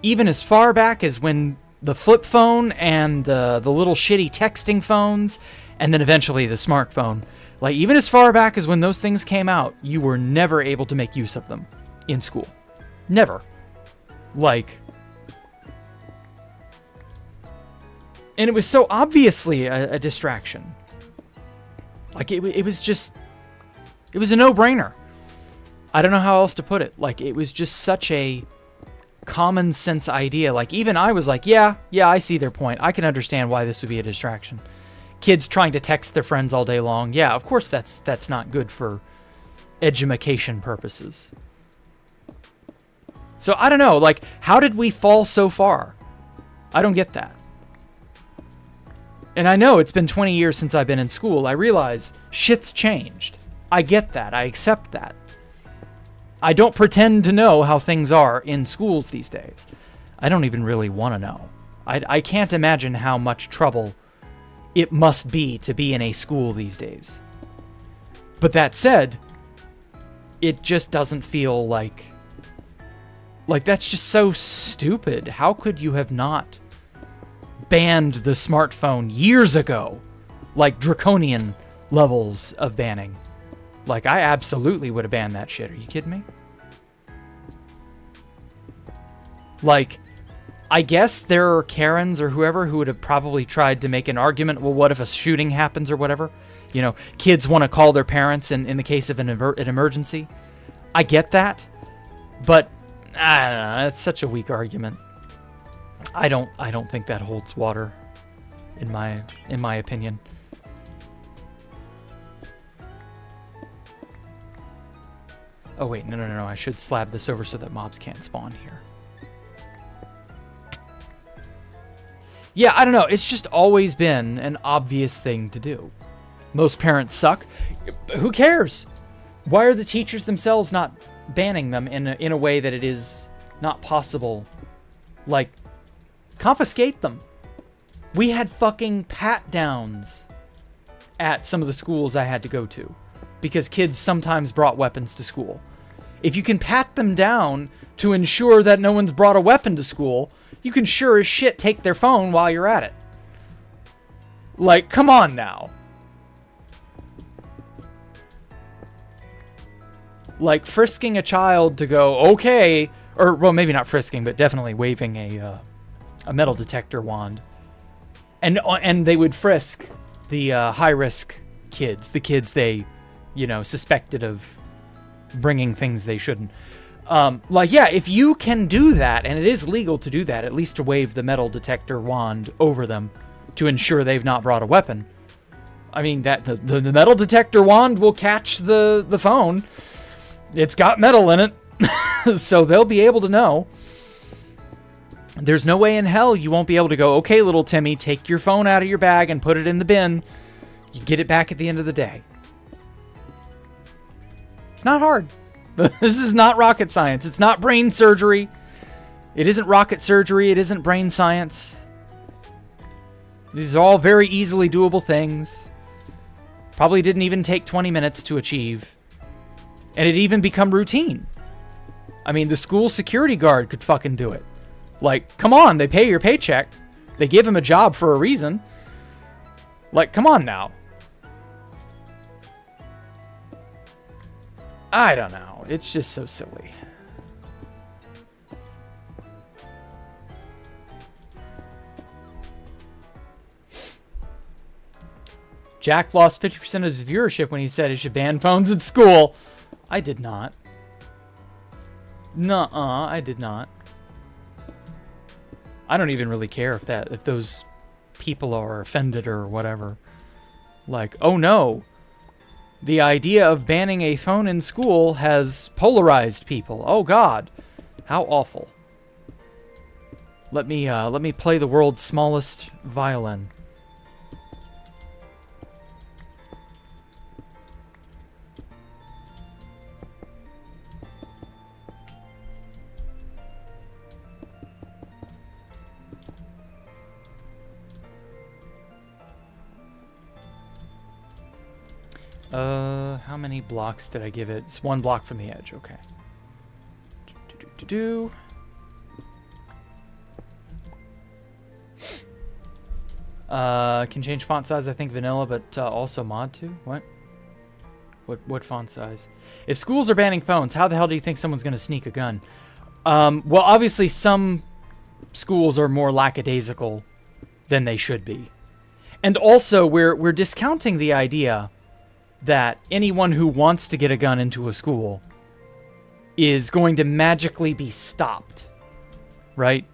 Even as far back as when the flip phone and the little shitty texting phones, and then eventually the smartphone, like even as far back as when those things came out, you were never able to make use of them in school. Never. Like, and it was so obviously a distraction. Like it was just, it was a no-brainer. I don't know how else to put it. Like it was just such a common sense idea. Like even I was like, yeah, I see their point. I can understand why this would be a distraction. Kids trying to text their friends all day long. Yeah, of course that's not good for edumacation purposes. So I don't know, like how did we fall so far? I don't get that. And I know it's been 20 years since I've been in school. I realize shit's changed. I get that. I accept that. I don't pretend to know how things are in schools these days. I don't even really want to know. I can't imagine how much trouble it must be to be in a school these days. But that said, it just doesn't feel like that's just so stupid. How could you have not banned the smartphone years ago? Like draconian levels of banning. Like, I absolutely would have banned that shit. Are you kidding me? Like, I guess there are Karens or whoever who would have probably tried to make an argument, well, what if a shooting happens or whatever? You know, kids want to call their parents in the case of an emergency. I get that. But, I don't know, it's such a weak argument. I don't think that holds water, in my opinion. Oh wait, no, I should slab this over so that mobs can't spawn here. Yeah, I don't know, it's just always been an obvious thing to do. Most parents suck. Who cares? Why are the teachers themselves not banning them in a way that it is not possible? Like, confiscate them. We had fucking pat-downs at some of the schools I had to go to, because kids sometimes brought weapons to school. If you can pat them down to ensure that no one's brought a weapon to school, you can sure as shit take their phone while you're at it. Like, come on now. Like, frisking a child to go, okay, or, well, maybe not frisking, but definitely waving a metal detector wand. And they would frisk the high-risk kids, the kids they, you know, suspected of bringing things they shouldn't. Like, yeah, if you can do that, and it is legal to do that, at least to wave the metal detector wand over them to ensure they've not brought a weapon. I mean, that the metal detector wand will catch the phone. It's got metal in it, so they'll be able to know. There's no way in hell you won't be able to go, okay, little Timmy, take your phone out of your bag and put it in the bin. You get it back at the end of the day. It's not hard. This is not rocket science. It's not brain surgery. It isn't rocket surgery. It isn't brain science. These are all very easily doable things. Probably didn't even take 20 minutes to achieve. And it even become routine. I mean, the school security guard could fucking do it. Like, come on, they pay your paycheck. They give him a job for a reason. Like, come on now. I don't know. It's just so silly. Jack lost 50% of his viewership when he said he should ban phones at school. I did not. Nuh-uh, I did not. I don't even really care if those people are offended or whatever. Like, oh no. The idea of banning a phone in school has polarized people. Oh God. How awful. Let me play the world's smallest violin. How many blocks did I give it? It's 1 block from the edge, okay. Can change font size, I think vanilla, but also mod to? What? What font size? If schools are banning phones, how the hell do you think someone's gonna sneak a gun? Well, obviously some schools are more lackadaisical than they should be. And also, we're discounting the idea that anyone who wants to get a gun into a school is going to magically be stopped, right?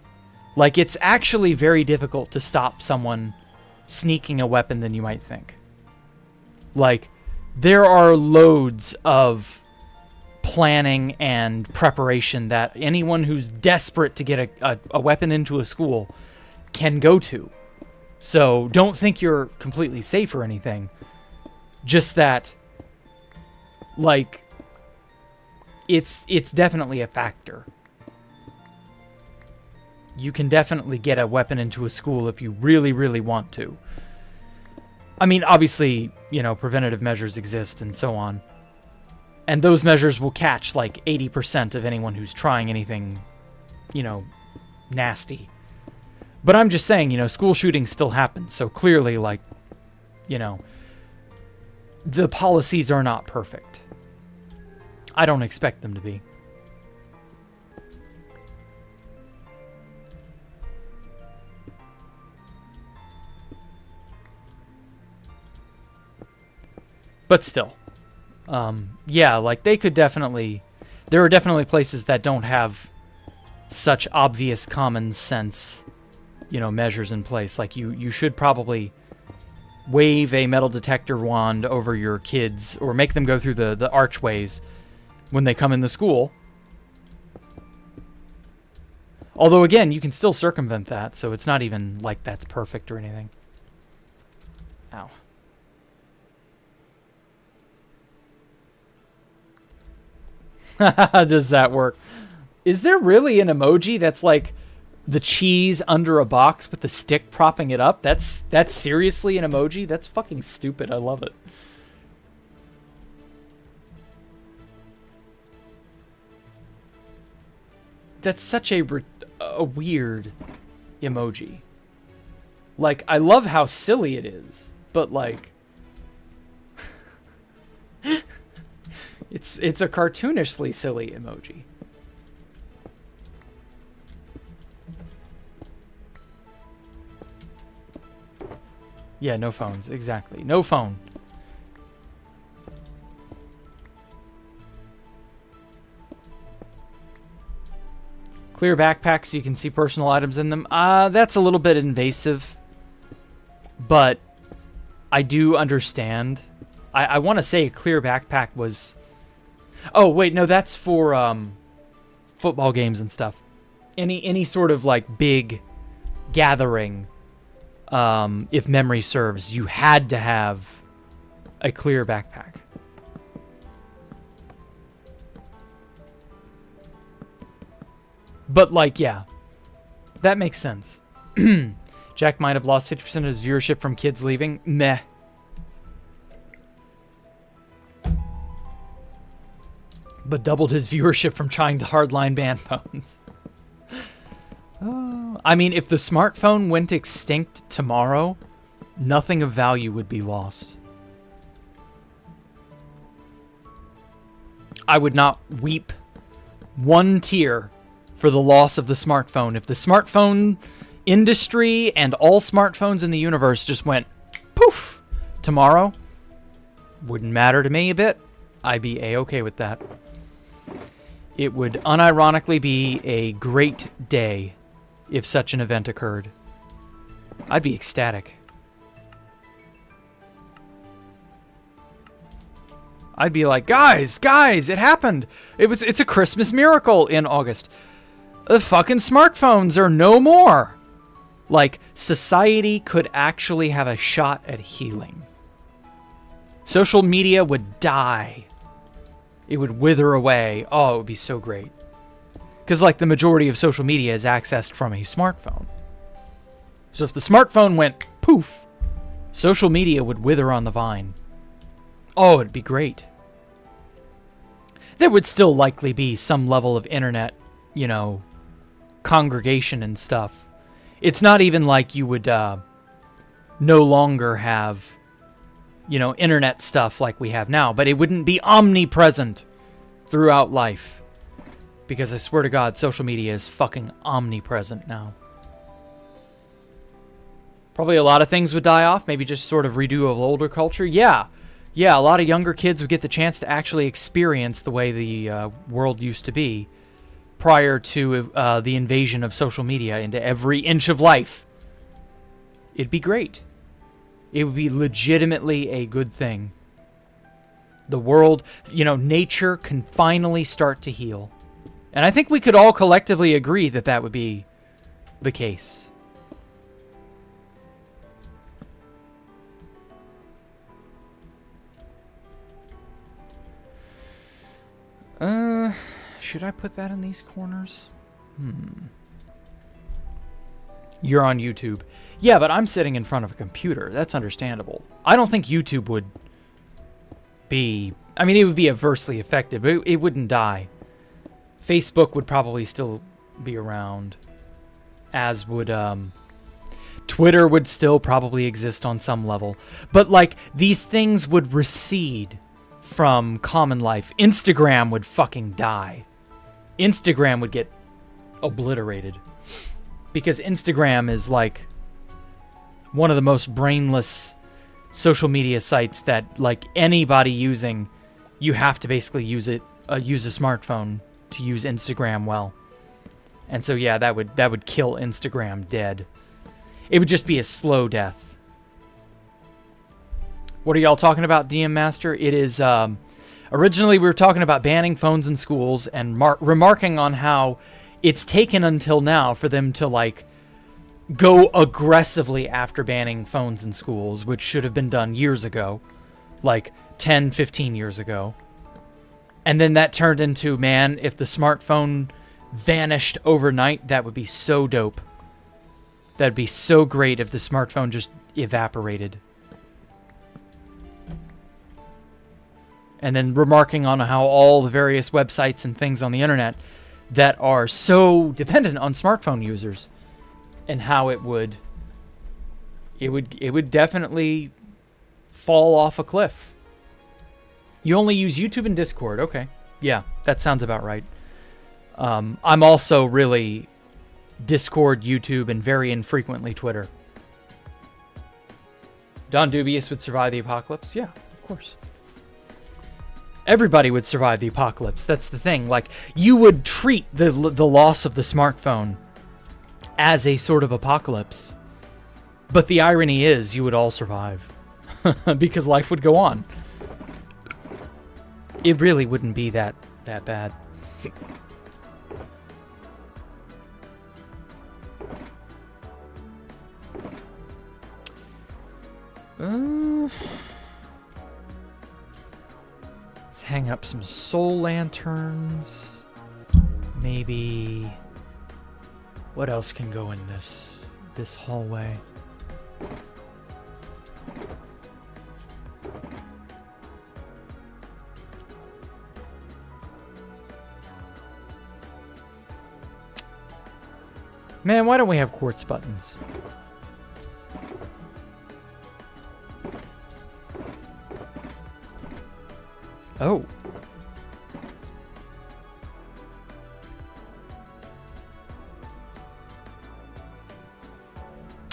Like, it's actually very difficult to stop someone sneaking a weapon than you might think. Like, there are loads of planning and preparation that anyone who's desperate to get a weapon into a school can go to. So don't think you're completely safe or anything. Just that, like, it's definitely a factor. You can definitely get a weapon into a school if you really, really want to. I mean, obviously, you know, preventative measures exist and so on. And those measures will catch, like, 80% of anyone who's trying anything, you know, nasty. But I'm just saying, you know, school shootings still happen. So clearly, like, you know, the policies are not perfect. I don't expect them to be. But still, yeah, like they could definitely, there are definitely places that don't have such obvious common sense, you know, measures in place. Like you should probably wave a metal detector wand over your kids or make them go through the archways when they come in the school. Although, again, you can still circumvent that, so it's not even like that's perfect or anything. Ow. Does that work? Is there really an emoji that's like the cheese under a box with the stick propping it up? That's seriously an emoji? That's fucking stupid. I love it. That's such a weird emoji. Like, I love how silly it is, but like it's a cartoonishly silly emoji. Yeah, no phones. Exactly. No phone. Clear backpacks so you can see personal items in them. That's a little bit invasive. But I do understand. I want to say a clear backpack was... Oh, wait, no, that's for football games and stuff. Any sort of, like, big gathering... if memory serves, you had to have a clear backpack. But, like, yeah, that makes sense. Jack might have lost 50% of his viewership from kids leaving. Meh. But doubled his viewership from trying to hardline ban phones. I mean, if the smartphone went extinct tomorrow, nothing of value would be lost. I would not weep one tear for the loss of the smartphone. If the smartphone industry and all smartphones in the universe just went poof tomorrow, wouldn't matter to me a bit. I'd be a-okay with that. It would unironically be a great day if such an event occurred. I'd be ecstatic. I'd be like, guys, it happened. It's a Christmas miracle in August. The fucking smartphones are no more. Like, society could actually have a shot at healing. Social media would die. It would wither away. Oh, it would be so great. Because, like, the majority of social media is accessed from a smartphone. So if the smartphone went poof, social media would wither on the vine. Oh, it'd be great. There would still likely be some level of internet, you know, congregation and stuff. It's not even like you would no longer have, you know, internet stuff like we have now, but it wouldn't be omnipresent throughout life. Because I swear to God, social media is fucking omnipresent now. Probably a lot of things would die off, maybe just sort of redo of older culture. Yeah, a lot of younger kids would get the chance to actually experience the way the world used to be prior to the invasion of social media into every inch of life. It'd be great. It would be legitimately a good thing. The world, you know, nature can finally start to heal. And I think we could all collectively agree that that would be the case. Should I put that in these corners? You're on YouTube. Yeah, but I'm sitting in front of a computer. That's understandable. I don't think YouTube would be... I mean, it would be adversely affected, but it wouldn't die. Facebook would probably still be around, as would Twitter would still probably exist on some level. But, like, these things would recede from common life. Instagram would fucking die. Instagram would get obliterated. Because Instagram is, like, one of the most brainless social media sites that, like, anybody using, you have to basically use a smartphone to use Instagram well. And so, yeah, that would kill Instagram dead. It would just be a slow death. What are y'all talking about, DM Master? It is, originally we were talking about banning phones in schools and remarking on how it's taken until now for them to, like, go aggressively after banning phones in schools, which should have been done years ago. Like, 10, 15 years ago. And then that turned into, man, if the smartphone vanished overnight, that would be so dope. That'd be so great if the smartphone just evaporated. And then remarking on how all the various websites and things on the internet that are so dependent on smartphone users and how it would definitely fall off a cliff. You only use YouTube and Discord. Okay. Yeah, that sounds about right. I'm also really Discord, YouTube, and very infrequently Twitter. Don Dubious would survive the apocalypse? Yeah, of course. Everybody would survive the apocalypse. That's the thing. Like, you would treat the loss of the smartphone as a sort of apocalypse. But the irony is you would all survive. Because life would go on. It really wouldn't be that bad. Let's hang up some soul lanterns. Maybe... What else can go in this hallway? Man, why don't we have quartz buttons? Oh.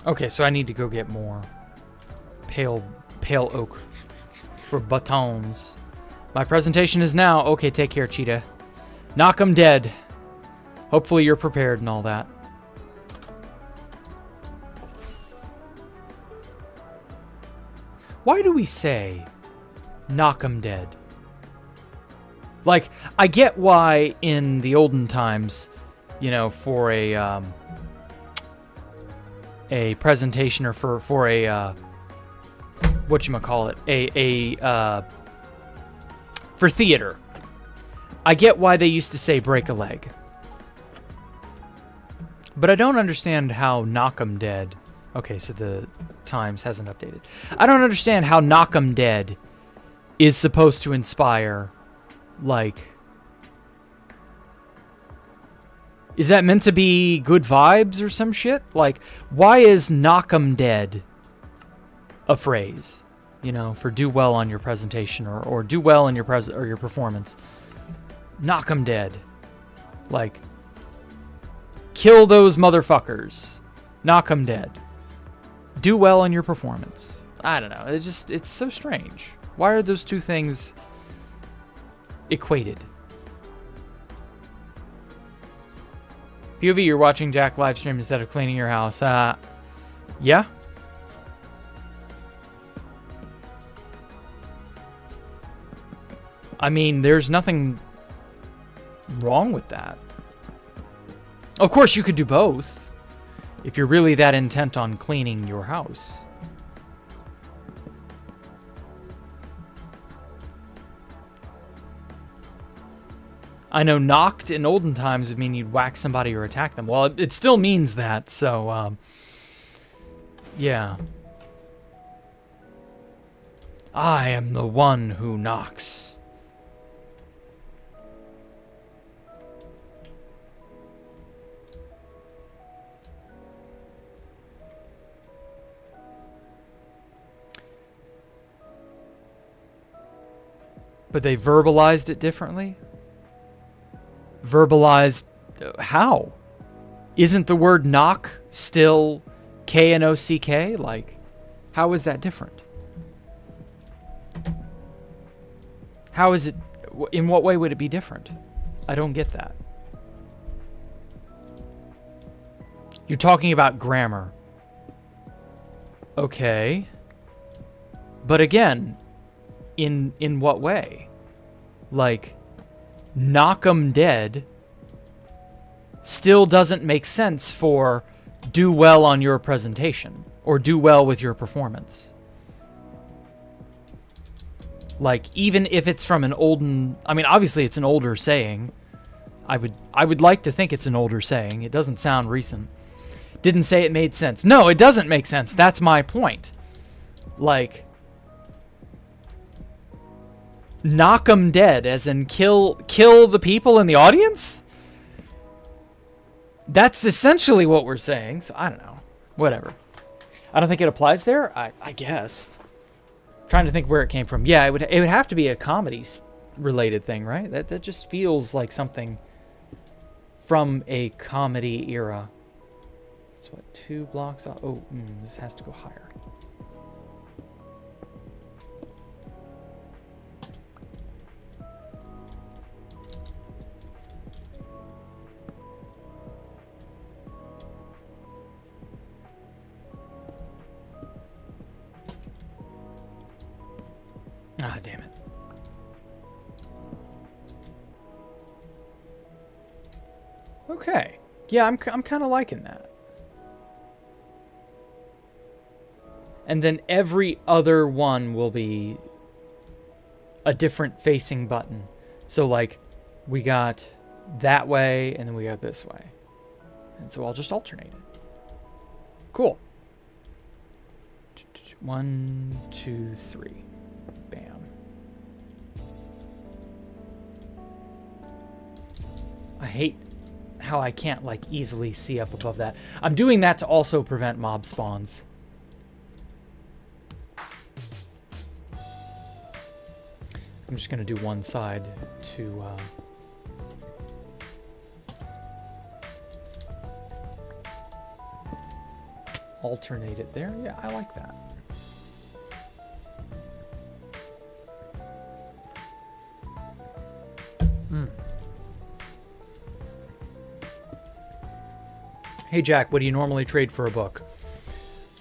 Okay, so I need to go get more pale oak for buttons. My presentation is now. Okay, take care, Cheetah. Knock 'em dead. Hopefully you're prepared and all that. Why do we say knock 'em dead? Like, I get why in the olden times you know, for a presentation or for a whatchamacallit, for theater. I get why they used to say break a leg. But I don't understand how knock 'em dead. Okay, so the Times hasn't updated. I don't understand how knock 'em dead is supposed to inspire, like... Is that meant to be good vibes or some shit? Like, why is knock 'em dead a phrase? You know, for do well on your presentation or do well in your your performance. Knock 'em dead. Like, kill those motherfuckers. Knock 'em dead. Do well in your performance. I don't know. It's so strange. Why are those two things equated? POV, you're watching Jack live stream instead of cleaning your house. Yeah? I mean, there's nothing wrong with that. Of course, you could do both if you're really that intent on cleaning your house. I know knocked in olden times would mean you'd whack somebody or attack them. Well, it still means that, so, yeah. I am the one who knocks. But they verbalized it differently? Verbalized how? Isn't the word knock still K-N-O-C-K? Like, how is that different? How is it, in what way would it be different? I don't get that. You're talking about grammar. Okay. But again, in what way? Like, knock 'em dead still doesn't make sense for do well on your presentation or do well with your performance. Like, even if it's from an olden, I mean, obviously it's an older saying. I would like to think it's an older saying. It doesn't sound recent. Didn't say it made sense. No, it doesn't make sense. That's my point. Like, knock 'em dead, as in kill the people in the audience? That's essentially what we're saying, so I don't know. Whatever. I don't think it applies there, I guess. Trying to think where it came from. Yeah, it would have to be a comedy-related thing, right? That just feels like something from a comedy era. So what, 2 blocks? Oh, this has to go higher. Ah, damn it. Okay. Yeah, I'm kind of liking that. And then every other one will be a different facing button. So, like, we got that way, and then we got this way. And so I'll just alternate it. Cool. 1, 2, 3. Bam. I hate how I can't, like, easily see up above that. I'm doing that to also prevent mob spawns. I'm just going to do one side to... alternate it there. Yeah, I like that. Hey Jack, what do you normally trade for a book?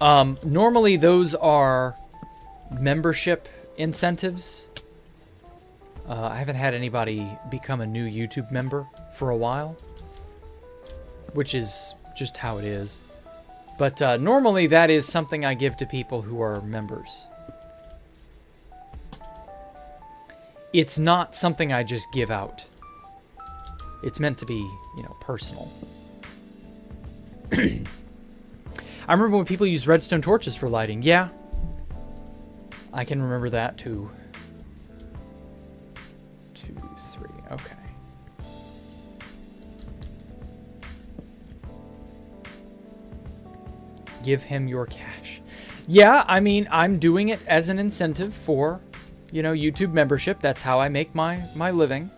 Normally those are membership incentives. I haven't had anybody become a new YouTube member for a while. which is just how it is. But normally that is something I give to people who are members. It's not something I just give out. It's meant to be, you know, personal. I remember when people used redstone torches for lighting. Yeah. I can remember that too. 2, 3, okay. Give him your cash. Yeah, I mean, I'm doing it as an incentive for, you know, YouTube membership. That's how I make my living.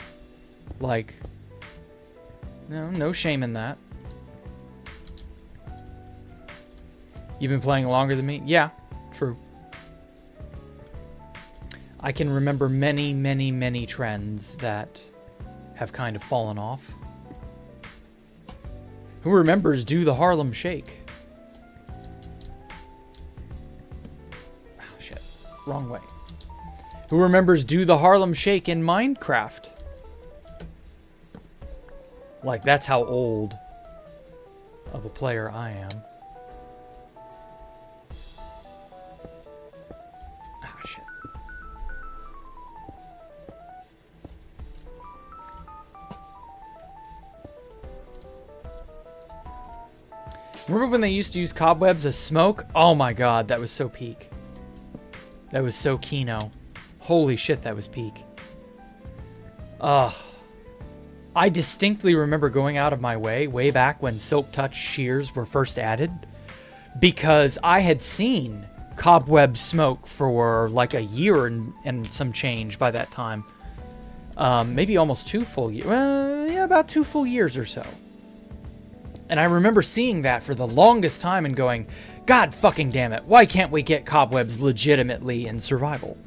Like, no shame in that. You've been playing longer than me? Yeah, true. I can remember many, many, many trends that have kind of fallen off. Who remembers Do the Harlem Shake? Wrong way. Who remembers Do the Harlem Shake in Minecraft? Like, that's how old of a player I am. Ah, shit. Remember when they used to use cobwebs as smoke? Oh my god, that was so peak. That was so Kino. Holy shit, that was peak. Ugh. I distinctly remember going out of my way back when Silk Touch shears were first added, because I had seen cobweb smoke for like a year and some change by that time. Maybe almost 2 full years. Yeah, about 2 full years or so. And I remember seeing that for the longest time and going, God fucking damn it, why can't we get cobwebs legitimately in survival?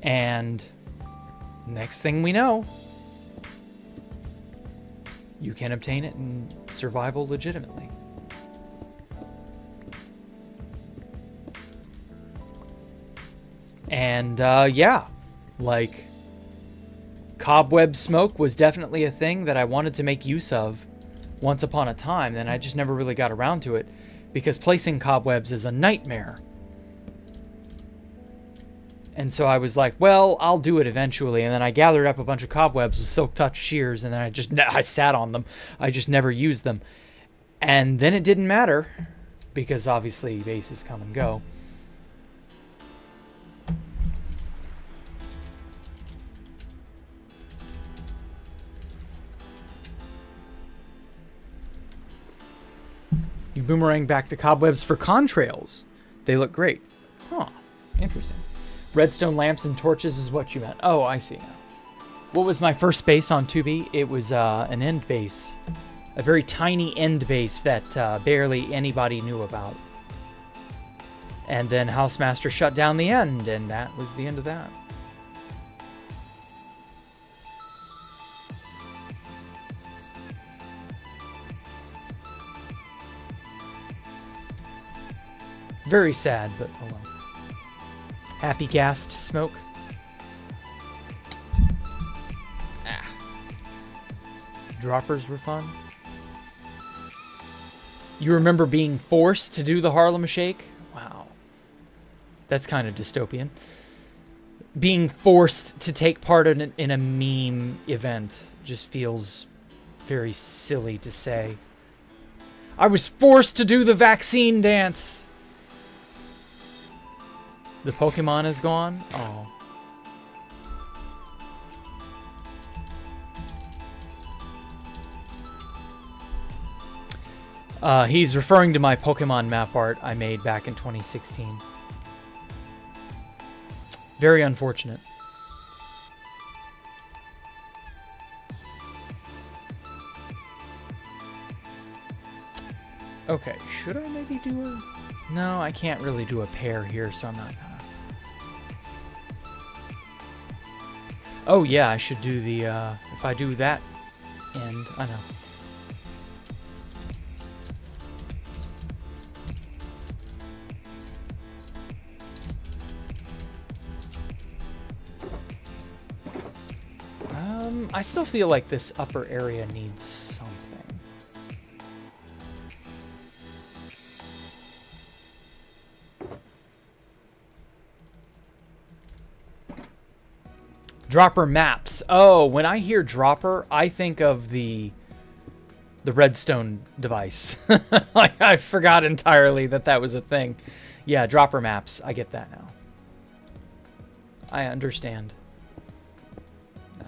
And next thing we know, you can obtain it in survival legitimately. And yeah, like, cobweb smoke was definitely a thing that I wanted to make use of once upon a time, and I just never really got around to it because placing cobwebs is a nightmare. And so I was like, well, I'll do it eventually. And then I gathered up a bunch of cobwebs with Silk Touch shears, and then I sat on them. I just never used them. And then it didn't matter because obviously bases come and go. You boomerang back to cobwebs for contrails. They look great. Huh. Interesting. Redstone lamps and torches is what you meant. Oh, I see now. What was my first base on 2B? It was an end base. A very tiny end base that barely anybody knew about. And then Housemaster shut down the end, and that was the end of that. Very sad, but oh well. Happy gassed smoke. Ah. Droppers were fun. You remember being forced to do the Harlem Shake? Wow. That's kind of dystopian. Being forced to take part in a meme event just feels very silly to say. I was forced to do the vaccine dance. The Pokemon is gone? Oh. He's referring to my Pokemon map art I made back in 2016. Very unfortunate. Okay, should I maybe do a... No, I can't really do a pair here, so I'm not gonna. Oh yeah, I should do the, if I do that end, I know. I still feel like this upper area needs something. Dropper maps. Oh, when I hear dropper, I think of the redstone device. Like, I forgot entirely that that was a thing. Yeah, dropper maps. I get that now. I understand. No.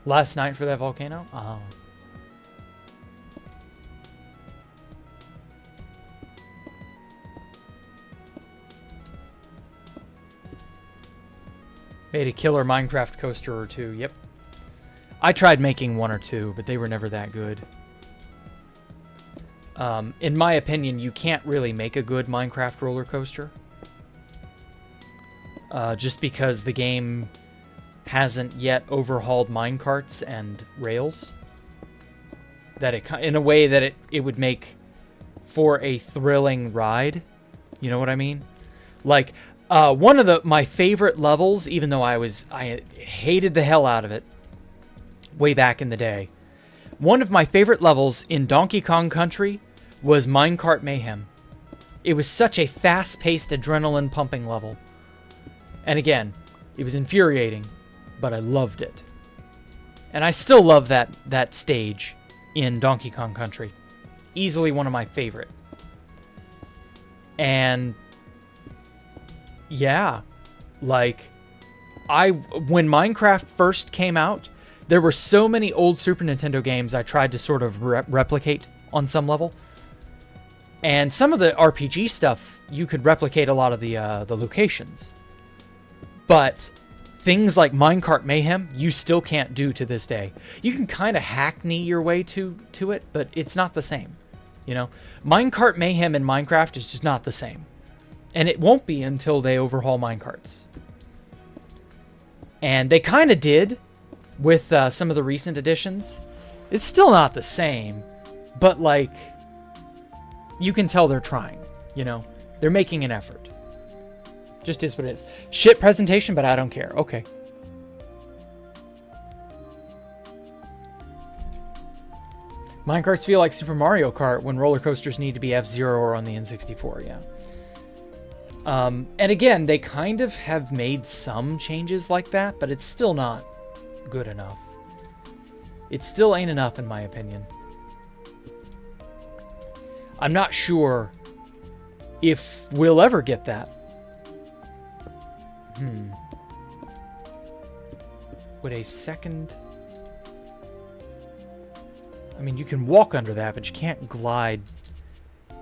Last night for that volcano? Oh. Made a killer Minecraft coaster or two. Yep. I tried making one or two, but they were never that good. In my opinion, you can't really make a good Minecraft roller coaster. Just because the game hasn't yet overhauled minecarts and rails. That it, in a way that it would make for a thrilling ride. You know what I mean? Like, one of my favorite levels, even though I hated the hell out of it way back in the day. One of my favorite levels in Donkey Kong Country was Minecart Mayhem. It was such a fast-paced, adrenaline-pumping level. And again, it was infuriating, but I loved it. And I still love that stage in Donkey Kong Country. Easily one of my favorite. And yeah, like, when Minecraft first came out, there were so many old Super Nintendo games I tried to sort of replicate on some level. And some of the RPG stuff, you could replicate a lot of the locations. But things like Minecart Mayhem, you still can't do to this day. You can kind of hackney your way to it, but it's not the same. You know, Minecart Mayhem in Minecraft is just not the same. And it won't be until they overhaul minecarts. And they kind of did with some of the recent additions. It's still not the same, but like, you can tell they're trying, you know? They're making an effort. Just is what it is. Shit presentation, but I don't care. Okay. Minecarts feel like Super Mario Kart when roller coasters need to be F-Zero or on the N64, yeah. And again, they kind of have made some changes like that, but it's still not good enough. It still ain't enough, in my opinion. I'm not sure if we'll ever get that. Would a second... I mean, you can walk under that, but you can't glide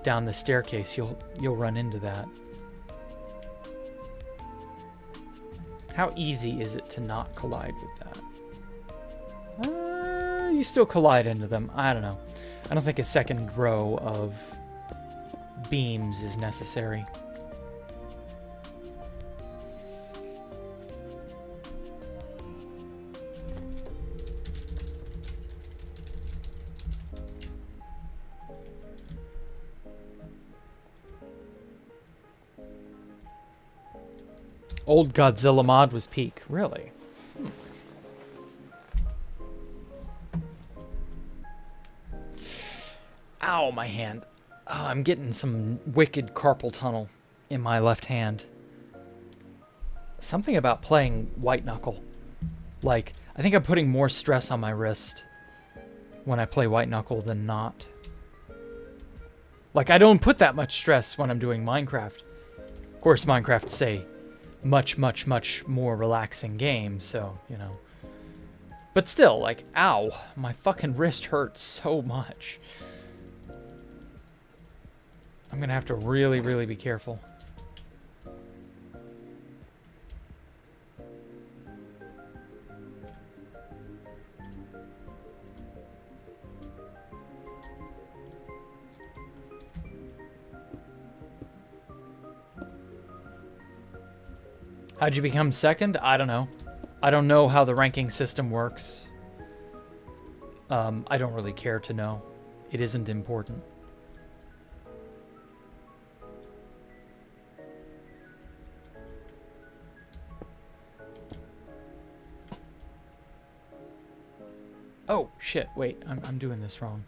down the staircase. You'll run into that. How easy is it to not collide with that? You still collide into them. I don't know. I don't think a second row of beams is necessary. Old Godzilla mod was peak. Really? Ow, my hand. Oh, I'm getting some wicked carpal tunnel in my left hand. Something about playing white knuckle. Like, I think I'm putting more stress on my wrist when I play white knuckle than not. Like, I don't put that much stress when I'm doing Minecraft. Of course, Minecraft's say much, much, much more relaxing game, so, you know. But still, like, ow, my fucking wrist hurts so much. I'm gonna have to really, really be careful. How'd you become second? I don't know. I don't know how the ranking system works. I don't really care to know. It isn't important. Oh, shit. Wait, I'm doing this wrong.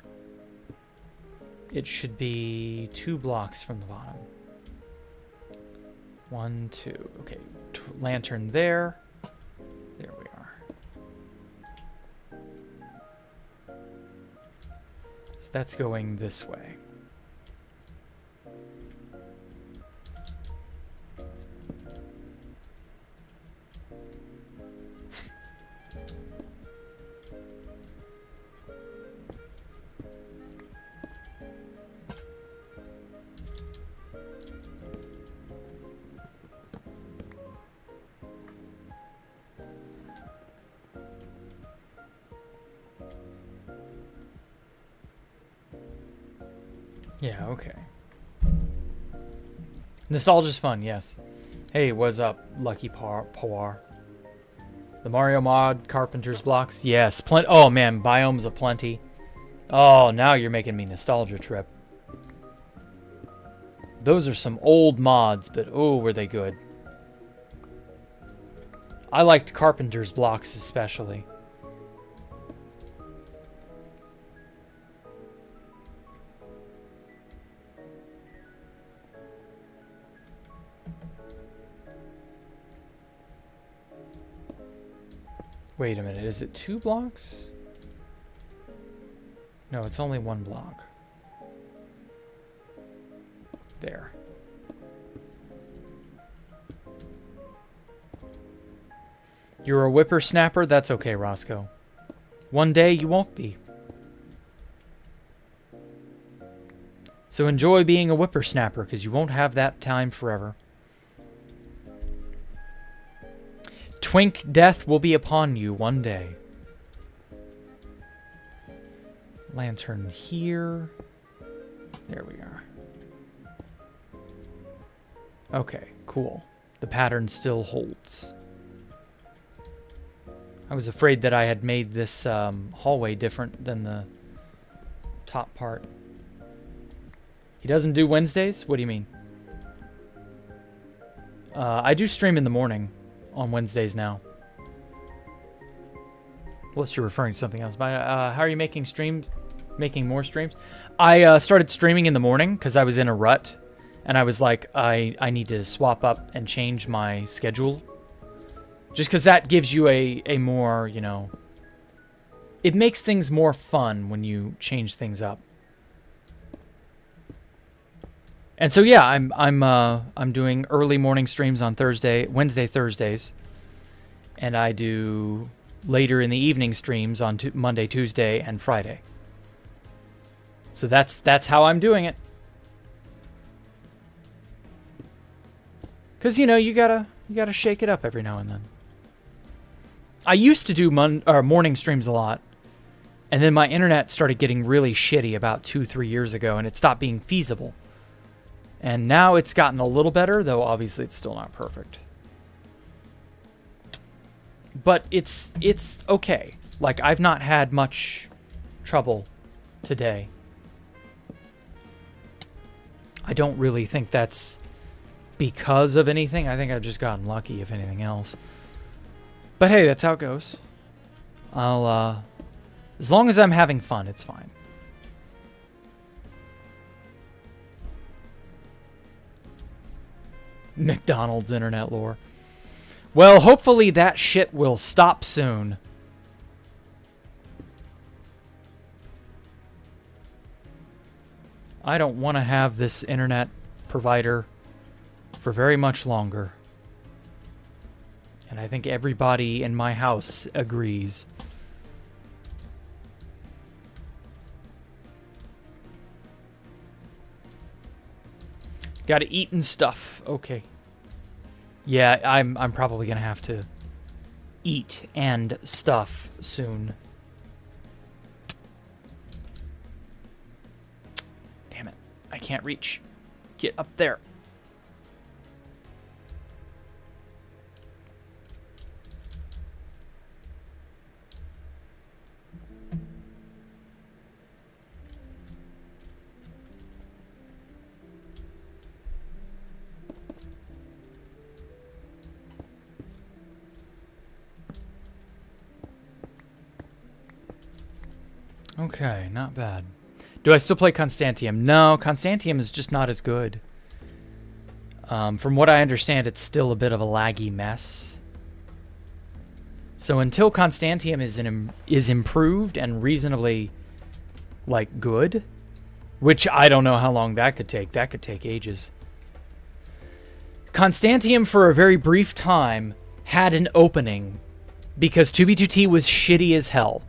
it should be 2 blocks from the bottom. 1, 2. Okay, lantern there. There we are. So that's going this way. Yeah, okay. Nostalgia's fun, yes. Hey, what's up, Lucky Powar? The Mario mod, Carpenter's blocks, yes. Oh man, biomes aplenty. Oh, now you're making me nostalgia trip. Those are some old mods, but oh, were they good. I liked Carpenter's blocks especially. Wait a minute, is it 2 blocks? No, it's only 1 block. There. You're a whippersnapper? That's okay, Roscoe. One day you won't be. So enjoy being a whippersnapper, because you won't have that time forever. Twink death will be upon you one day. Lantern here. There we are. Okay, cool. The pattern still holds. I was afraid that I had made this hallway different than the top part. He doesn't do Wednesdays? What do you mean? I do stream in the morning on Wednesdays now. Unless you're referring to something else. But, how are you making more streams? I started streaming in the morning because I was in a rut. And I was like, I need to swap up and change my schedule. Just because that gives you a more, you know... It makes things more fun when you change things up. And so yeah, I'm doing early morning streams on Wednesday, Thursdays, and I do later in the evening streams on Monday, Tuesday, and Friday. So that's how I'm doing it. Cause you know you gotta shake it up every now and then. I used to do morning streams a lot, and then my internet started getting really shitty about 2-3 years ago, and it stopped being feasible. And now it's gotten a little better, though obviously it's still not perfect. But it's okay. Like, I've not had much trouble today. I don't really think that's because of anything. I think I've just gotten lucky, if anything else. But hey, that's how it goes. I'll, as long as I'm having fun, it's fine. McDonald's internet lore. Well, hopefully that shit will stop soon. I don't want to have this internet provider for very much longer. And I think everybody in my house agrees. Gotta eat and stuff. Okay. Yeah, I'm probably gonna have to eat and stuff soon. Damn it. I can't reach. Get up there. Okay, not bad. Do I still play Constantium? No, Constantium is just not as good. From what I understand, it's still a bit of a laggy mess. So until Constantium is improved and reasonably, like, good, which I don't know how long that could take. That could take ages. Constantium, for a very brief time, had an opening because 2B2T was shitty as hell.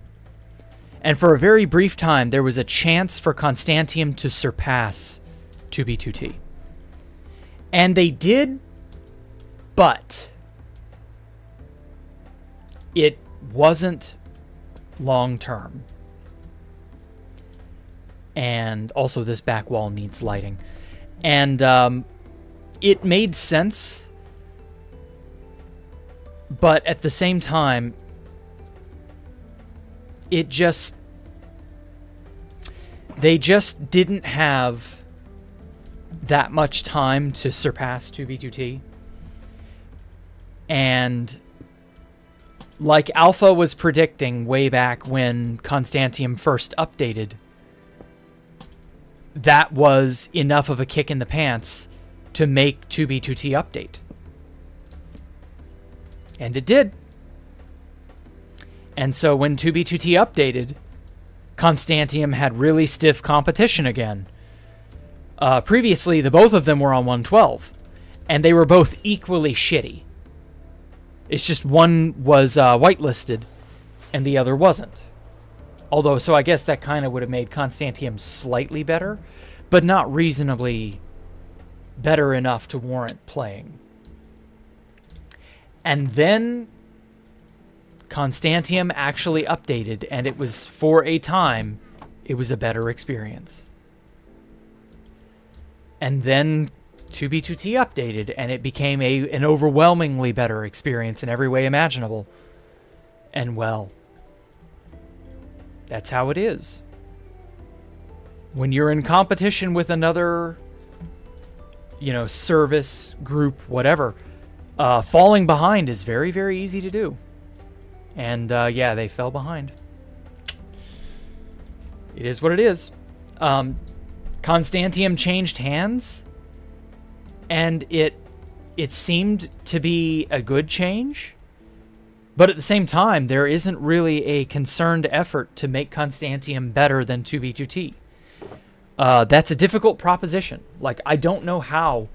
And for a very brief time, there was a chance for Constantium to surpass 2B2T. And they did, but it wasn't long term. And also this back wall needs lighting. And it made sense, but at the same time, they just didn't have that much time to surpass 2B2T. And like Alpha was predicting way back when Constantium first updated, that was enough of a kick in the pants to make 2B2T update. And it did. And so when 2B2T updated, Constantium had really stiff competition again. Previously, the both of them were on 112, and they were both equally shitty. It's just one was whitelisted, and the other wasn't. Although, so I guess that kind of would have made Constantium slightly better, but not reasonably better enough to warrant playing. And then Constantium actually updated, and it was, for a time, it was a better experience. And then 2B2T updated, and it became an overwhelmingly better experience in every way imaginable. And well, that's how it is. When you're in competition with another, service, group, whatever, falling behind is very, very easy to do. And yeah, they fell behind. It is what it is. Constantium changed hands, and it seemed to be a good change. But at the same time, there isn't really a concerned effort to make Constantium better than 2B2T. That's a difficult proposition. Like, I don't know how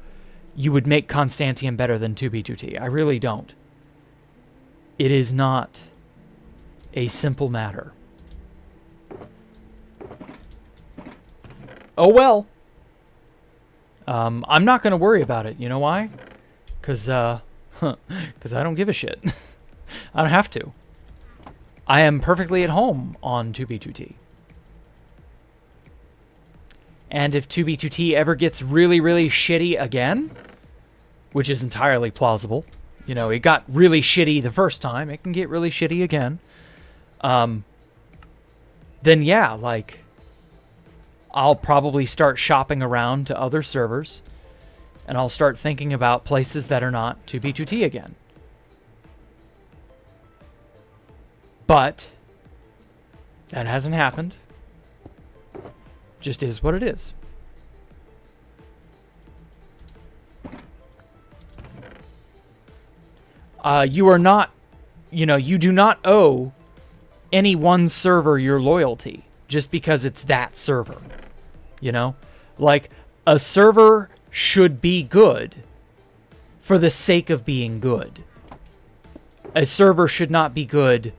you would make Constantium better than 2B2T. I really don't. It is not a simple matter. Oh well. I'm not going to worry about it. You know why? Because I don't give a shit. I don't have to. I am perfectly at home on 2B2T. And if 2B2T ever gets really, really shitty again, which is entirely plausible, it got really shitty the first time, it can get really shitty again, then yeah, like, I'll probably start shopping around to other servers, and I'll start thinking about places that are not 2B2T again. But that hasn't happened. Just is what it is. You are not, you do not owe any one server your loyalty just because it's that server. Like, a server should be good for the sake of being good. A server should not be good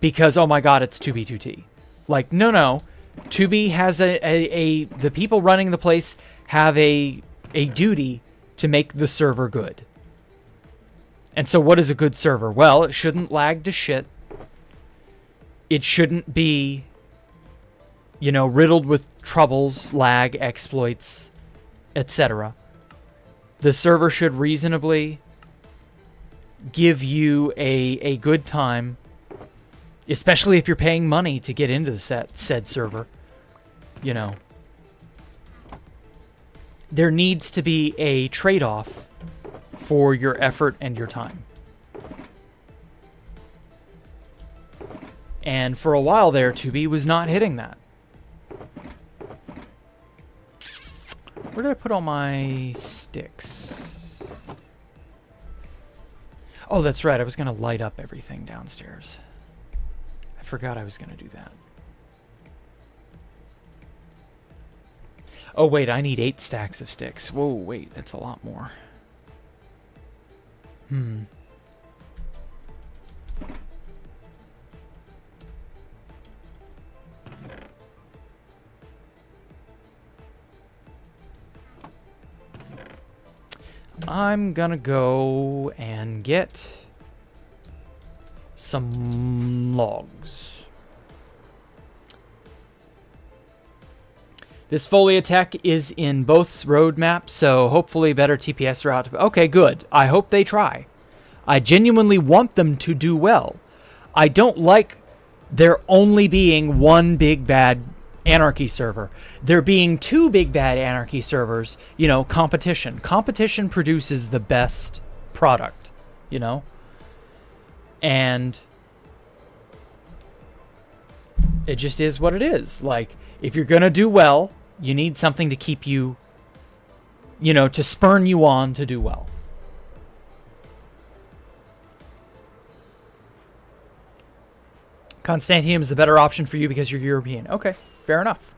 because, oh my god, it's 2B2T. Like, no. 2B has the people running the place have a duty to make the server good. And so what is a good server? Well, it shouldn't lag to shit. It shouldn't be, riddled with troubles, lag, exploits, etc. The server should reasonably give you a good time, especially if you're paying money to get into the said server. There needs to be a trade-off for your effort and your time. And for a while there, 2B was not hitting that. Where did I put all my sticks? Oh, that's right. I was going to light up everything downstairs. I forgot I was going to do that. Oh, wait. I need 8 stacks of sticks. Whoa, wait. That's a lot more. I'm gonna go and get some logs. This Folia tech is in both roadmaps, so hopefully better TPS route. Okay, good. I hope they try. I genuinely want them to do well. I don't like there only being one big bad Anarchy server. There being 2 big bad Anarchy servers, you know, competition. Competition produces the best product, you know? And it just is what it is. Like, if you're gonna do well, you need something to keep you, you know, to spurn you on to do well. Constantium is the better option for you because you're European. Okay. Fair enough.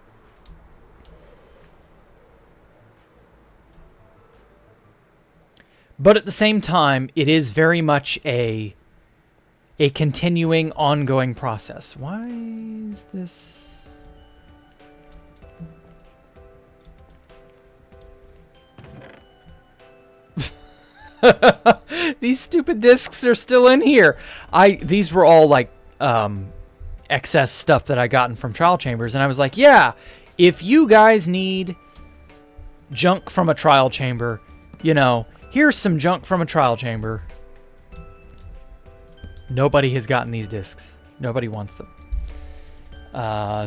But at the same time, it is very much a continuing, ongoing process. Why is this? These stupid discs are still in here. These were all like excess stuff that I gotten from trial chambers, and I was like, yeah, if you guys need junk from a trial chamber, you know, here's some junk from a trial chamber. Nobody has gotten these discs. Nobody wants them.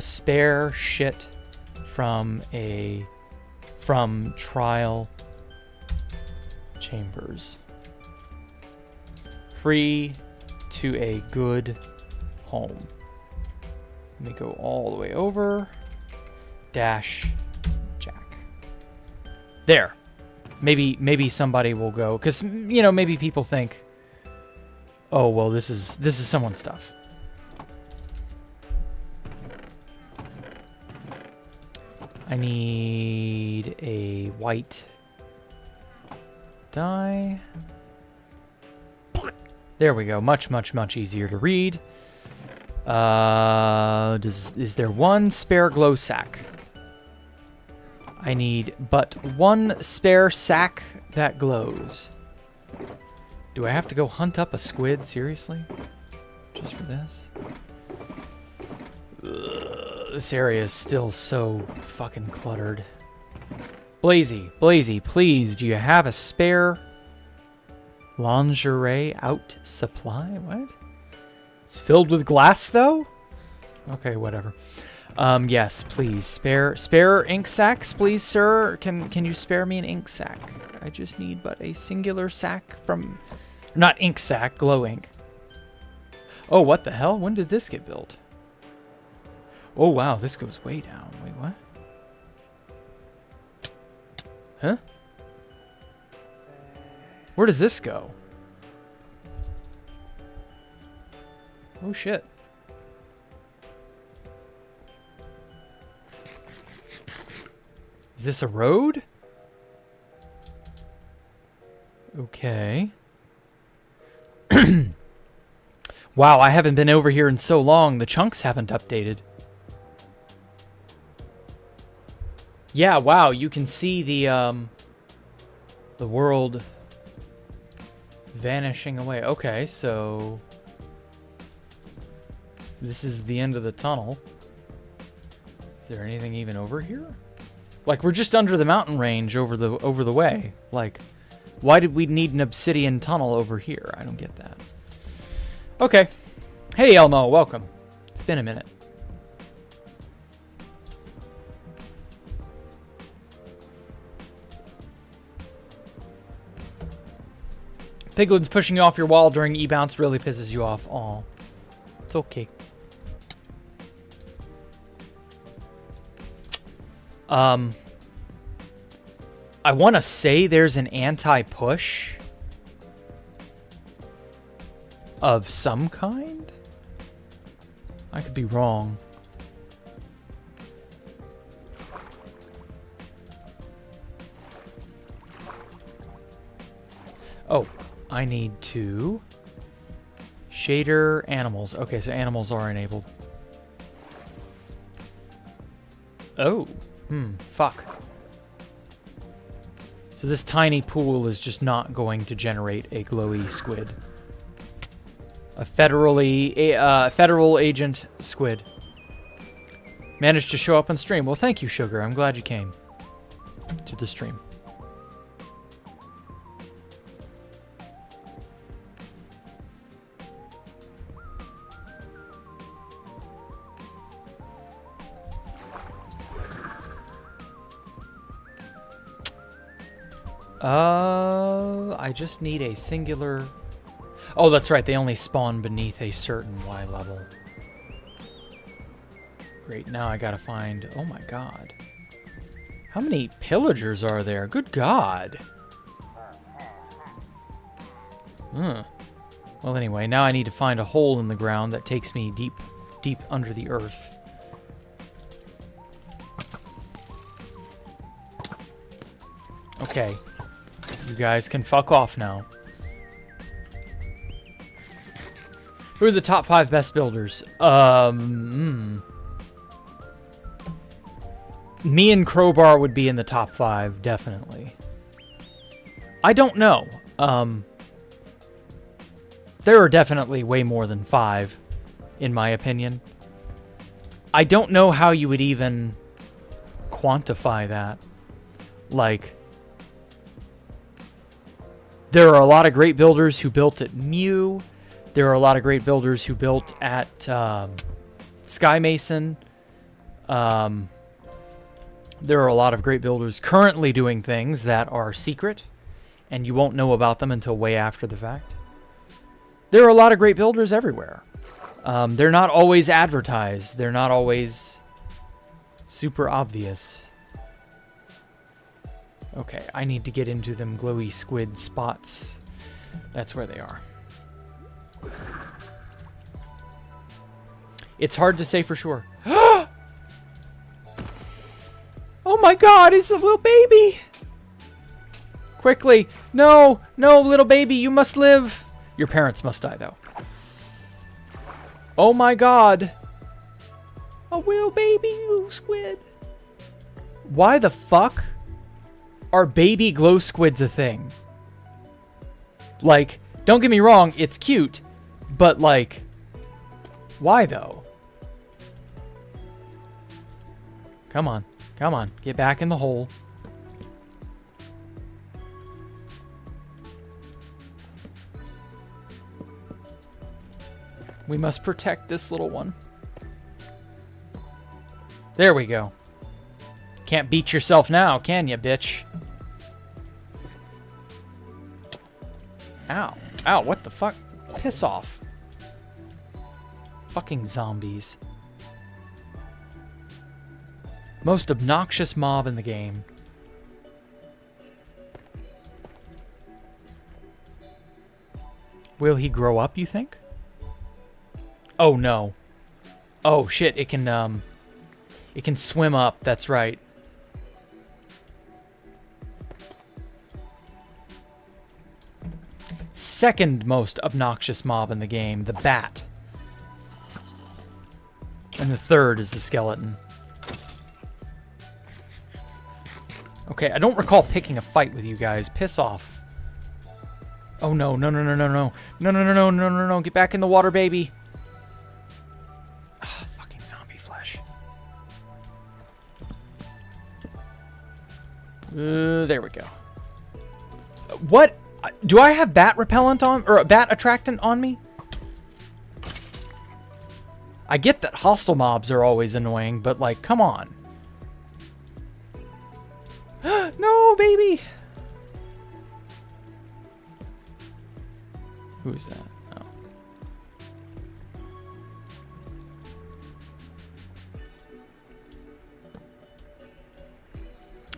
Spare shit from trial chambers. Free to a good home. Let me go all the way over. Dash Jack. There. Maybe somebody will go, because, you know, maybe people think, oh, well, this is someone's stuff. I need a white dye. There we go. Much, much, much easier to read. Is there one spare glow sack? I need but one spare sack that glows. Do I have to go hunt up a squid? Seriously? Just for this? Ugh, this area is still so fucking cluttered. Blazy, please, do you have a spare lingerie out supply? What? It's filled with glass, though? Okay, whatever. Yes, please. Spare ink sacks, please, sir. Can you spare me an ink sack? I just need but a singular sack from... Not ink sack, glow ink. Oh, what the hell? When did this get built? Oh, wow, this goes way down. Wait, what? Huh? Where does this go? Oh, shit. Is this a road? Okay. Wow, I haven't been over here in so long. The chunks haven't updated. Yeah, wow, you can see the world vanishing away. Okay, so this is the end of the tunnel. Is there anything even over here? Like, we're just under the mountain range over the way. Like, why did we need an obsidian tunnel over here? I don't get that. Okay. Hey, Elmo, welcome. It's been a minute. Piglins pushing you off your wall during E-bounce really pisses you off. Aw. It's okay. I want to say there's an anti-push of some kind. I could be wrong. Oh, I need to shader animals. Okay, so animals are enabled. Oh, fuck. So this tiny pool is just not going to generate a glowy squid. A federal agent squid. Managed to show up on stream. Well, thank you, Sugar. I'm glad you came to the stream. I just need a singular... Oh, that's right. They only spawn beneath a certain Y level. Great. Now I gotta find... Oh my god. How many pillagers are there? Good god. Well, anyway, now I need to find a hole in the ground that takes me deep, deep under the earth. Okay. You guys can fuck off now. Who are the top 5 best builders? Me and Crowbar would be in the top 5, definitely. I don't know. There are definitely way more than 5, in my opinion. I don't know how you would even quantify that. Like... There are a lot of great builders who built at Mew. There are a lot of great builders who built at Sky Mason. There are a lot of great builders currently doing things that are secret, and you won't know about them until way after the fact. There are a lot of great builders everywhere. They're not always advertised. They're not always super obvious. Okay, I need to get into them glowy squid spots. That's where they are. It's hard to say for sure. Oh my god, it's a little baby! Quickly! No! No, little baby, you must live! Your parents must die, though. Oh my god! A little baby, you squid! Why the fuck are baby glow squids a thing? Like, don't get me wrong, it's cute, but like, why though? Come on, come on, get back in the hole. We must protect this little one. There we go. Can't beat yourself now, can you, bitch? Ow. Ow, what the fuck? Piss off. Fucking zombies. Most obnoxious mob in the game. Will he grow up, you think? Oh, no. Oh, shit, it can swim up, that's right. Second most obnoxious mob in the game, the bat. And the third is the skeleton. Okay, I don't recall picking a fight with you guys. Piss off. Oh no, no, no, no, no, no. No, no, no, no, no, no, no. Get back in the water, baby. Ah, fucking zombie flesh. There we go. What? Do I have bat repellent on, or bat attractant on me? I get that hostile mobs are always annoying, but like, come on. No, baby! Who is that?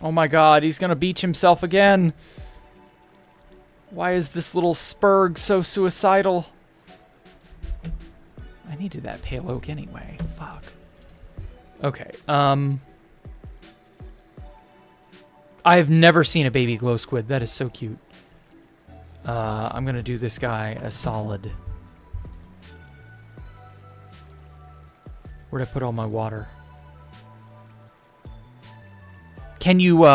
Oh. Oh my god, he's gonna beach himself again. Why is this little spurg so suicidal? I needed that pale oak anyway. Fuck. Okay, I've never seen a baby glow squid. That is so cute. I'm gonna do this guy a solid. Where'd I put all my water? Can you,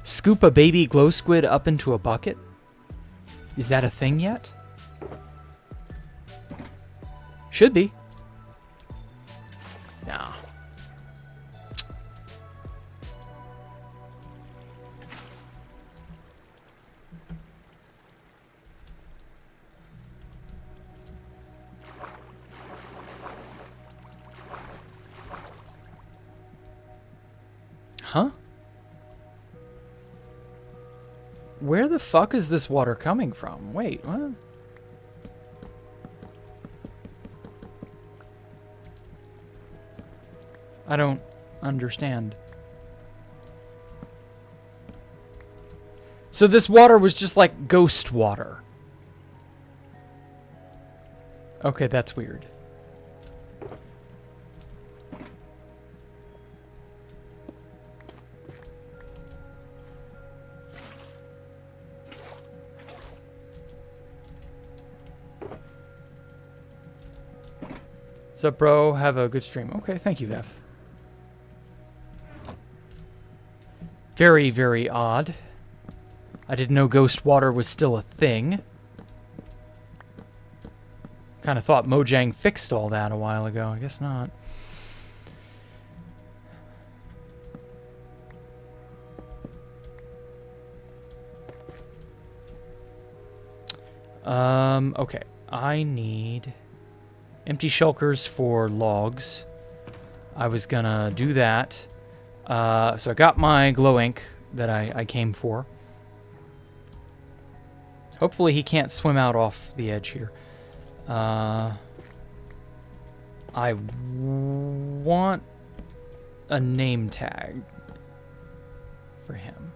scoop a baby glow squid up into a bucket? Is that a thing yet? Should be. Nah. Huh? Where the fuck is this water coming from? Wait, what? I don't understand. So this water was just like ghost water. Okay, that's weird. What's up, bro? Have a good stream. Okay, thank you, Vef. Very, very odd. I didn't know ghost water was still a thing. Kind of thought Mojang fixed all that a while ago. I guess not. Okay. I need empty shulkers for logs. I was gonna do that. So I got my glow ink that I came for. Hopefully he can't swim out off the edge here. I want a name tag for him.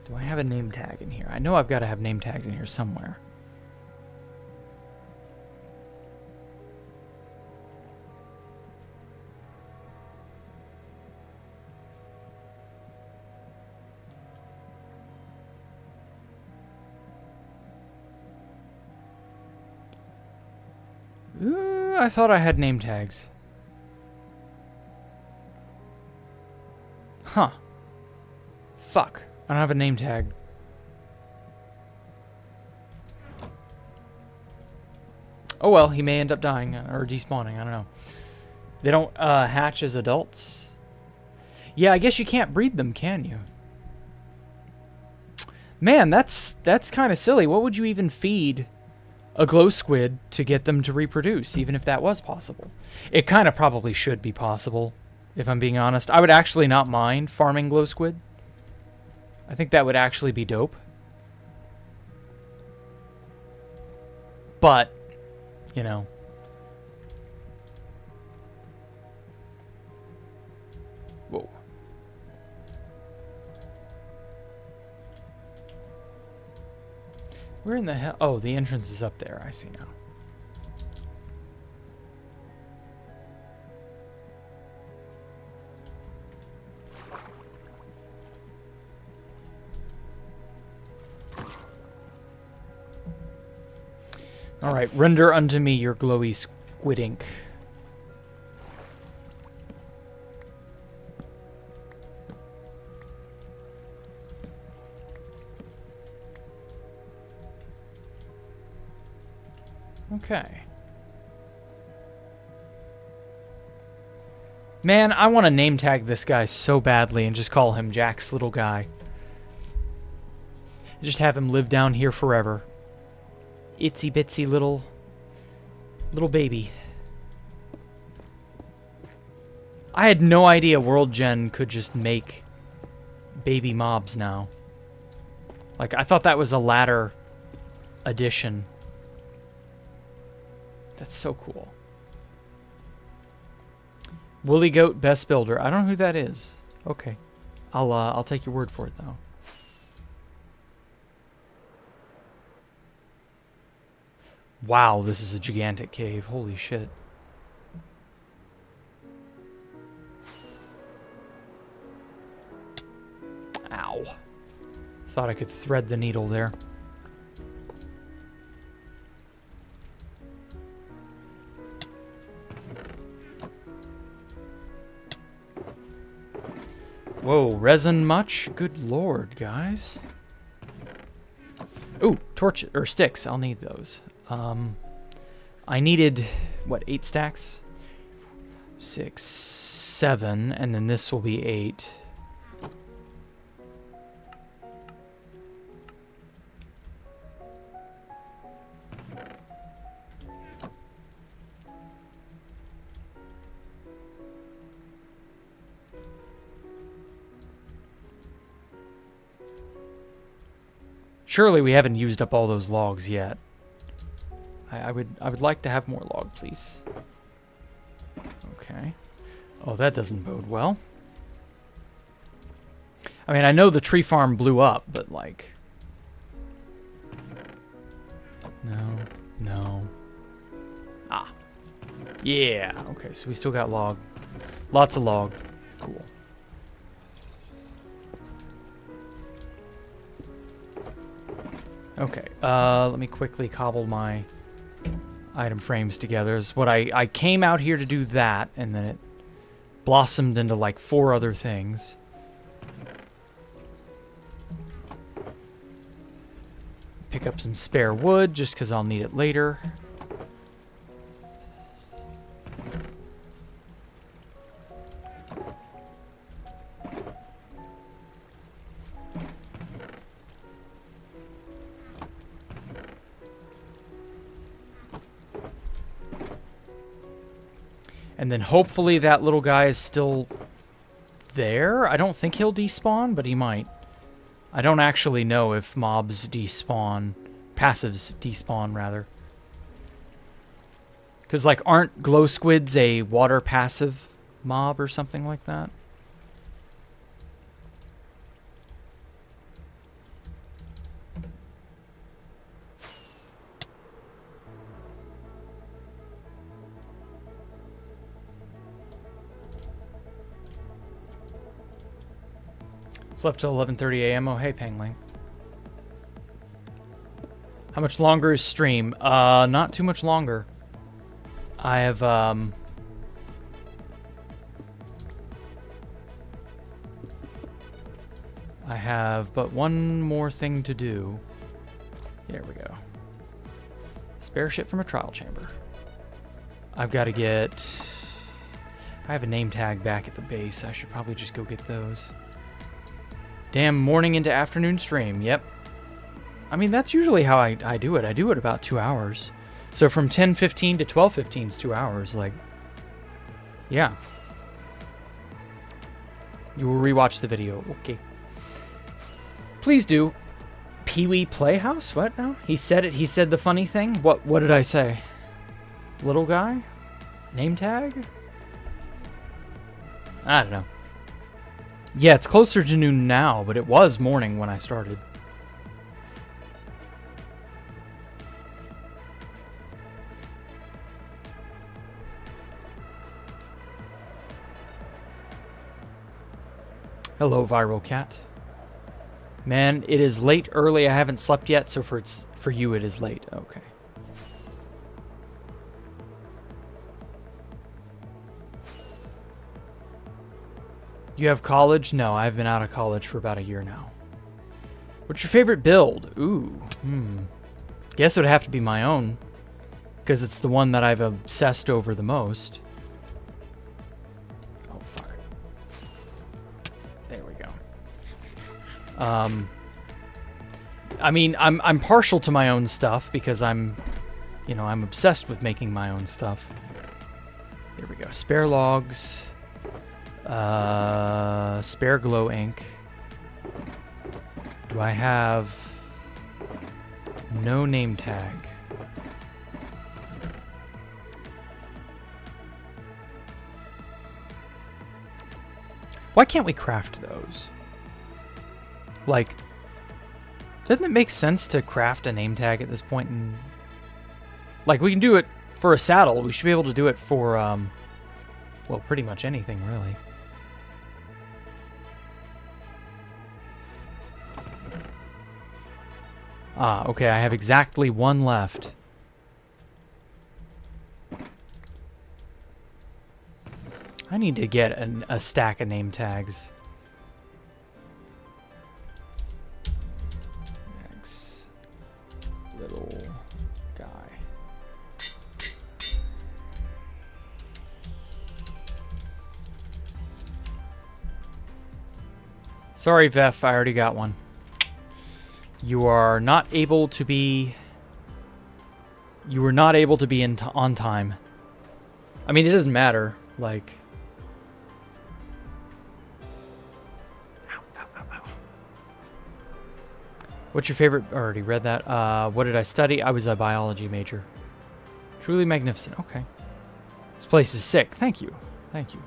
Do I have a name tag in here? I know I've got to have name tags in here somewhere. Ooh, I thought I had name tags. Huh. Fuck. I don't have a name tag. Oh well, he may end up dying or despawning. I don't know. They don't hatch as adults. Yeah, I guess you can't breed them, can you? Man, that's kind of silly. What would you even feed a glow squid to get them to reproduce, even if that was possible? It kind of probably should be possible, if I'm being honest. I would actually not mind farming glow squid. I think that would actually be dope. But, you know. Whoa. Where in the hell? Oh, the entrance is up there. I see now. All right, render unto me your glowy squid ink. Okay. Man, I want to name tag this guy so badly and just call him Jack's little guy. Just have him live down here forever. Itsy bitsy little baby. I had no idea World Gen could just make baby mobs now. Like, I thought that was a latter addition. That's so cool. Woolly Goat Best Builder. I don't know who that is. Okay. I'll take your word for it though. Wow, this is a gigantic cave. Holy shit. Ow. Thought I could thread the needle there. Whoa, resin much? Good lord, guys. Ooh, torch or sticks. I'll need those. I needed what, 8 stacks? 6, 7, and then this will be 8. Surely we haven't used up all those logs yet. I would like to have more log, please. Okay. Oh, that doesn't bode well. I mean, I know the tree farm blew up, but like... No. Ah. Yeah. Okay, so we still got log. Lots of log. Cool. Okay, let me quickly cobble my item frames together. Is what I came out here to do that, and then it blossomed into like 4 other things. Pick up some spare wood, just because I'll need it later. And then hopefully that little guy is still there. I don't think he'll despawn, but he might. I don't actually know if mobs despawn. Passives despawn, rather. Because, like, aren't glow squids a water passive mob or something like that? Slept till 11:30 a.m. Oh, hey, Pangling. How much longer is stream? Not too much longer. I have, I have but one more thing to do. There we go. Spare shit from a trial chamber. I've got to get... I have a name tag back at the base. I should probably just go get those. Damn morning into afternoon stream. Yep. I mean, that's usually how I do it. I do it about 2 hours. So from 10:15 to 12:15 is 2 hours. Like, yeah. You will rewatch the video. Okay. Please do. Pee-wee Playhouse? What now? He said it. He said the funny thing. What did I say? Little guy? Name tag? I don't know. Yeah, it's closer to noon now, but it was morning when I started. Hello, Viral Cat. Man, it is late early. I haven't slept yet, so for you it is late. Okay. You have college? No, I've been out of college for about a year now. What's your favorite build? Ooh, Guess it would have to be my own, because it's the one that I've obsessed over the most. Oh, fuck. There we go. I mean, I'm partial to my own stuff because I'm obsessed with making my own stuff. Here we go. Spare logs. Spare glow ink. Do I have no name tag? Why can't we craft those? Like, doesn't it make sense to craft a name tag at this point? Like, we can do it for a saddle. We should be able to do it for, well, pretty much anything, really. Ah, okay, I have exactly one left. I need to get a stack of name tags. Next little guy. Sorry, Vef, I already got one. You are not able to be... You were not able to be on time. I mean, it doesn't matter. Like... Ow, ow, ow, ow. What's your favorite... I already read that. What did I study? I was a biology major. Truly magnificent. Okay. This place is sick. Thank you. Thank you.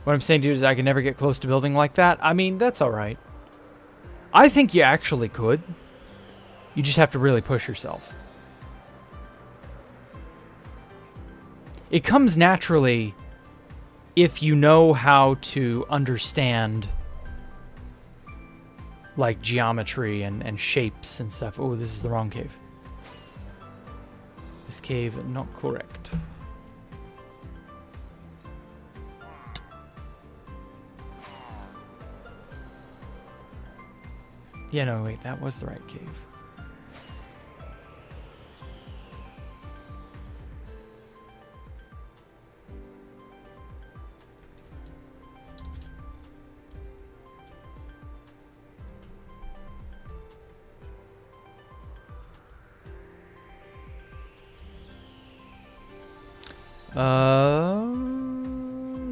What I'm saying, dude, is I can never get close to building like that. I mean, that's all right. I think you actually could. You just have to really push yourself. It comes naturally if you know how to understand, like, geometry and shapes and stuff. Oh, this is the wrong cave. This cave, not correct. Yeah, no, wait, that was the right cave.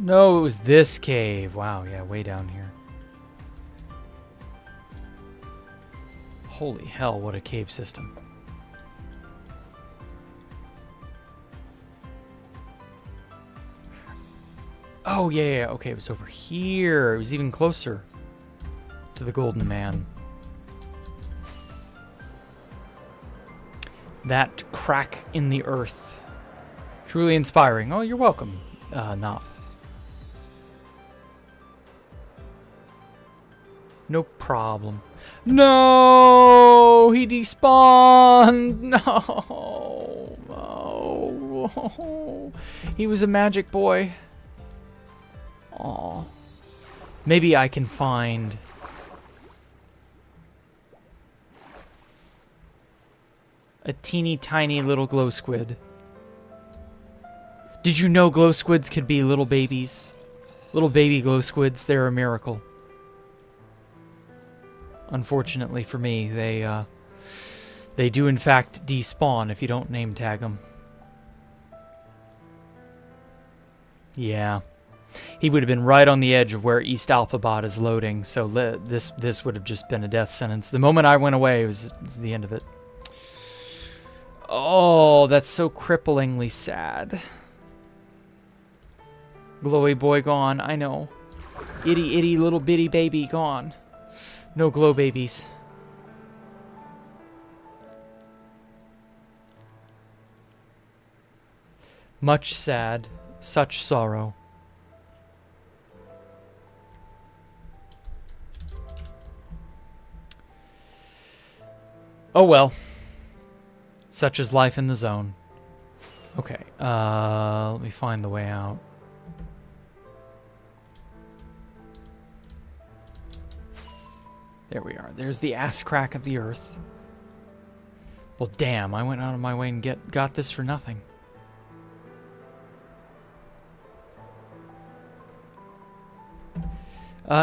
No, it was this cave. Wow, yeah, way down here. Holy hell, what a cave system. Oh, yeah, okay, it was over here. It was even closer to the Golden Man. That crack in the earth. Truly inspiring. Oh, you're welcome. Not. No problem. No! He despawned! No! No! He was a magic boy. Aw. Maybe I can find... a teeny tiny little glow squid. Did you know glow squids could be little babies? Little baby glow squids, they're a miracle. Unfortunately for me, they do in fact despawn if you don't name tag them. Yeah. He would have been right on the edge of where EastAlpha bot is loading, so this would have just been a death sentence. The moment I went away, it was the end of it. Oh, that's so cripplingly sad. Glowy boy gone, I know. Itty itty little bitty baby gone. No glow babies. Much sad, such sorrow. Oh well. Such is life in the zone. Okay, let me find the way out. There we are. There's the ass crack of the earth. Well, damn, I went out of my way and got this for nothing.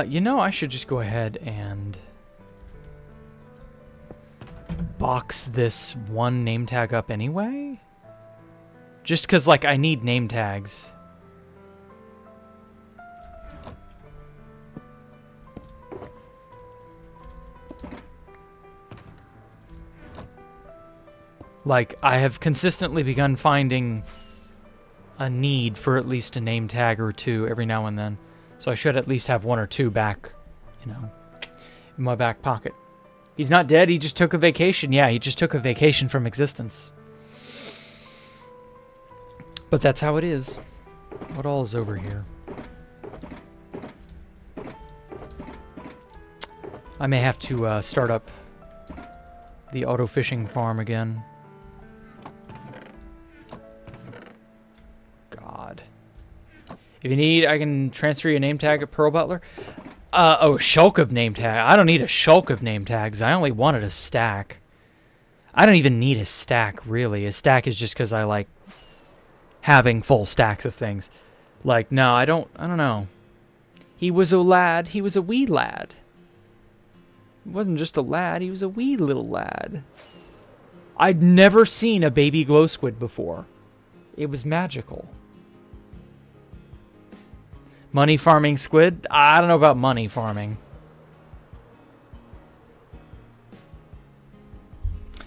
You know, I should just go ahead and box this one name tag up anyway. Just because, like, I need name tags. Like, I have consistently begun finding a need for at least a name tag or two every now and then. So I should at least have 1 or 2 back, you know, in my back pocket. He's not dead, he just took a vacation. Yeah, he just took a vacation from existence. But that's how it is. What all is over here? I may have to start up the auto fishing farm again. God. If you need, I can transfer your name tag at Pearl Butler. Oh, a shulk of name tag. I don't need a shulk of name tags. I only wanted a stack. I don't even need a stack, really. A stack is just because I like having full stacks of things. Like, no, I don't know. He was a lad. He was a wee lad. He wasn't just a lad. He was a wee little lad. I'd never seen a baby glow squid before. It was magical. Money farming squid? I don't know about money farming.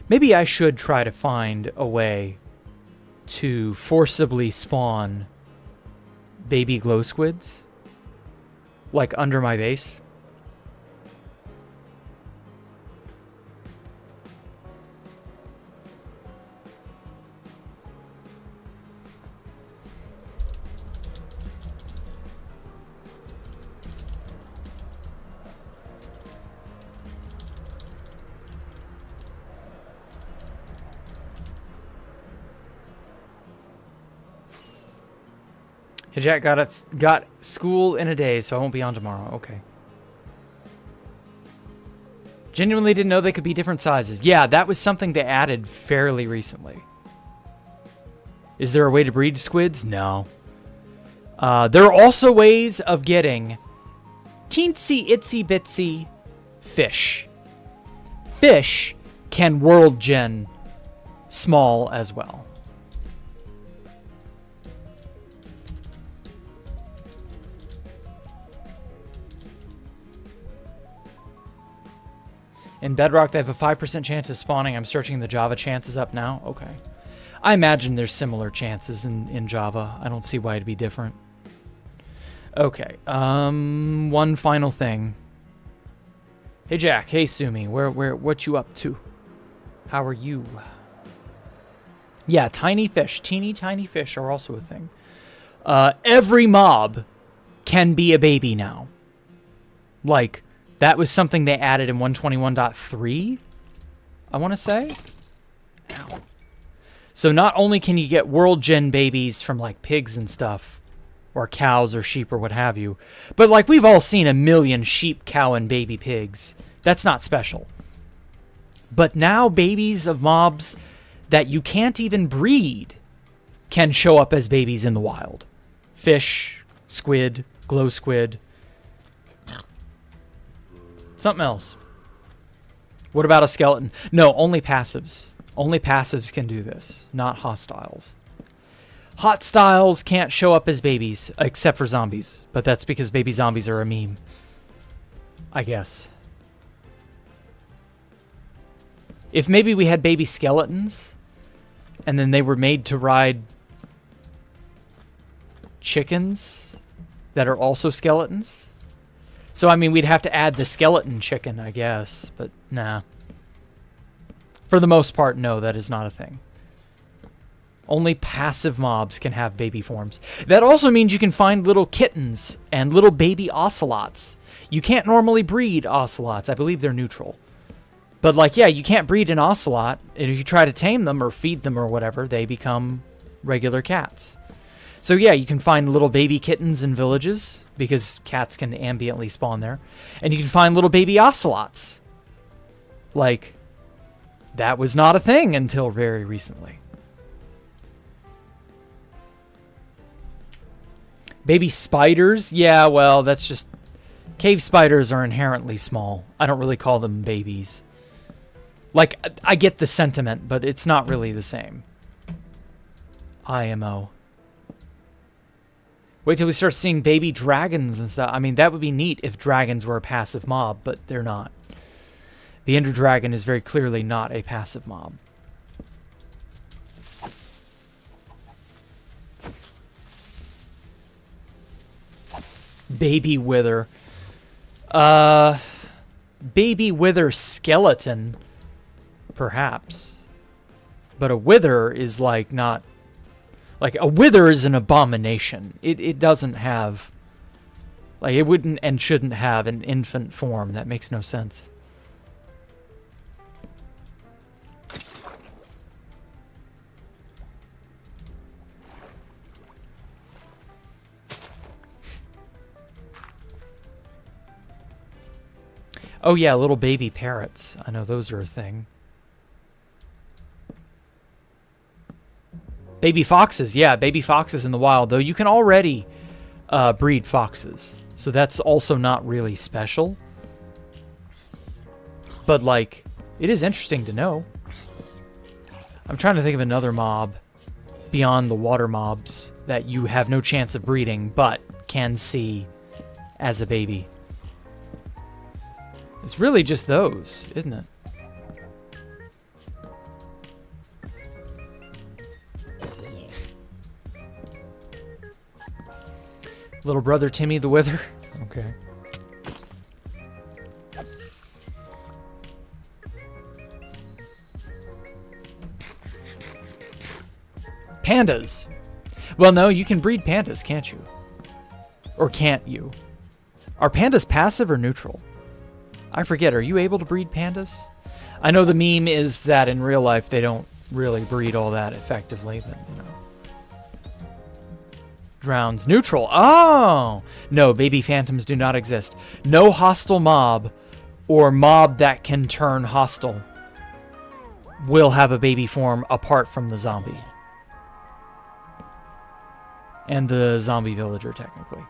Maybe I should try to find a way to forcibly spawn baby glow squids, like under my base. Hey Jack, got school in a day, so I won't be on tomorrow. Okay. Genuinely didn't know they could be different sizes. Yeah, that was something they added fairly recently. Is there a way to breed squids? No. There are also ways of getting teensy itsy bitsy fish. Fish can world gen small as well. In Bedrock, they have a 5% chance of spawning. I'm searching the Java chances up now. Okay. I imagine there's similar chances in Java. I don't see why it'd be different. Okay. One final thing. Hey, Jack. Hey, Sumi. What you up to? How are you? Yeah, tiny fish. Teeny tiny fish are also a thing. Every mob can be a baby now. Like... that was something they added in 121.3, I want to say. Ow. So not only can you get world gen babies from like pigs and stuff, or cows or sheep or what have you, but like we've all seen a million sheep, cow, and baby pigs. That's not special. But now babies of mobs that you can't even breed can show up as babies in the wild. Fish, squid, glow squid. Something else. What about a skeleton? No, only passives. Only passives can do this, not hostiles. Hostiles can't show up as babies, except for zombies. But that's because baby zombies are a meme. I guess. If maybe we had baby skeletons, and then they were made to ride chickens that are also skeletons. So, I mean, we'd have to add the skeleton chicken, I guess. But, nah. For the most part, no, that is not a thing. Only passive mobs can have baby forms. That also means you can find little kittens and little baby ocelots. You can't normally breed ocelots. I believe they're neutral. But, like, yeah, you can't breed an ocelot. And if you try to tame them or feed them or whatever, they become regular cats. So yeah, you can find little baby kittens in villages, because cats can ambiently spawn there. And you can find little baby ocelots. Like, that was not a thing until very recently. Baby spiders? Yeah, well, that's just... cave spiders are inherently small. I don't really call them babies. Like, I get the sentiment, but it's not really the same. IMO. Wait till we start seeing baby dragons and stuff. I mean, that would be neat if dragons were a passive mob, but they're not. The Ender Dragon is very clearly not a passive mob. Baby wither. Baby wither skeleton, perhaps. But a wither is like not... Like, a wither is an abomination. It doesn't have... Like, it wouldn't and shouldn't have an infant form. That makes no sense. Oh yeah, little baby parrots. I know those are a thing. Baby foxes. Yeah, baby foxes in the wild. Though you can already breed foxes. So that's also not really special. But, like, it is interesting to know. I'm trying to think of another mob beyond the water mobs that you have no chance of breeding, but can see as a baby. It's really just those, isn't it? Little brother Timmy the Wither. Okay. Pandas. Well, no, you can breed pandas, can't you? Or can't you? Are pandas passive or neutral? I forget. Are you able to breed pandas? I know the meme is that in real life they don't really breed all that effectively, but, you know. Drowns. Neutral. Oh! No, baby phantoms do not exist. No hostile mob or mob that can turn hostile will have a baby form apart from the zombie. And the zombie villager, technically.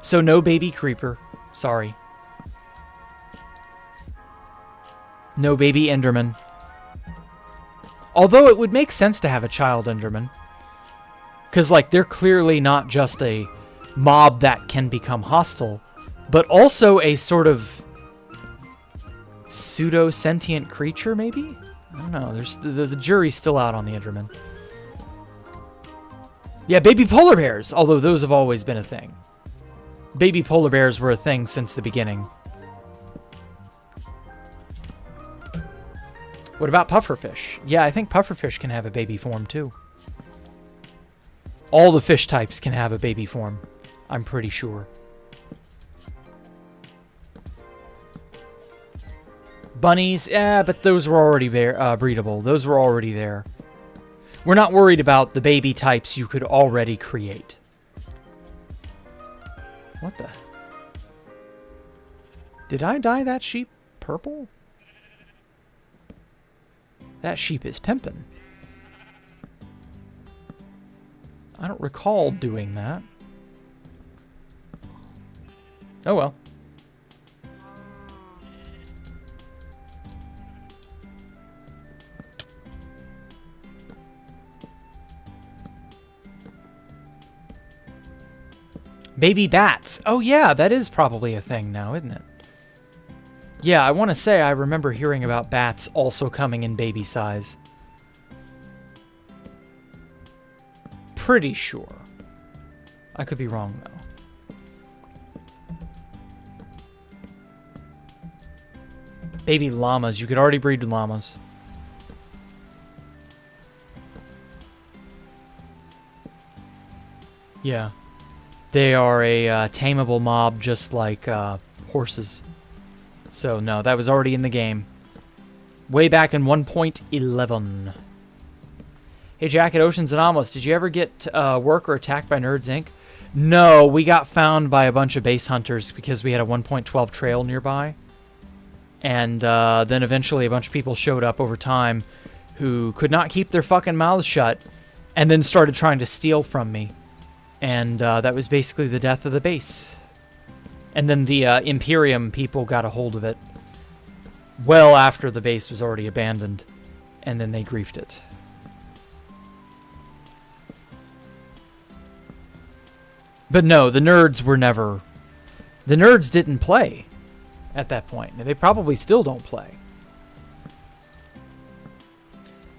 So no baby creeper. Sorry. No baby enderman. Although it would make sense to have a child enderman. Because, like, they're clearly not just a mob that can become hostile, but also a sort of pseudo-sentient creature, maybe? I don't know. There's the jury's still out on the enderman. Yeah, baby polar bears, although those have always been a thing. Baby polar bears were a thing since the beginning. What about pufferfish? Yeah, I think pufferfish can have a baby form too. All the fish types can have a baby form, I'm pretty sure. Bunnies, yeah, but those were already breedable. Those were already there. We're not worried about the baby types you could already create. What the? Did I dye that sheep purple? That sheep is pimpin'. I don't recall doing that. Oh well. Baby bats. Oh yeah, that is probably a thing now, isn't it? Yeah, I want to say I remember hearing about bats also coming in baby size. Pretty sure. I could be wrong, though. Baby llamas. You could already breed llamas. Yeah. They are a tameable mob just like horses. So, no, that was already in the game. Way back in 1.11. Hey, Jack at Oceans Anomalous, did you ever get work or attacked by Nerds Inc.? No, we got found by a bunch of base hunters because we had a 1.12 trail nearby. And then eventually a bunch of people showed up over time who could not keep their fucking mouths shut and then started trying to steal from me. And that was basically the death of the base. And then the Imperium people got a hold of it well after the base was already abandoned. And then they griefed it. But no, the nerds were never... The nerds didn't play at that point. They probably still don't play.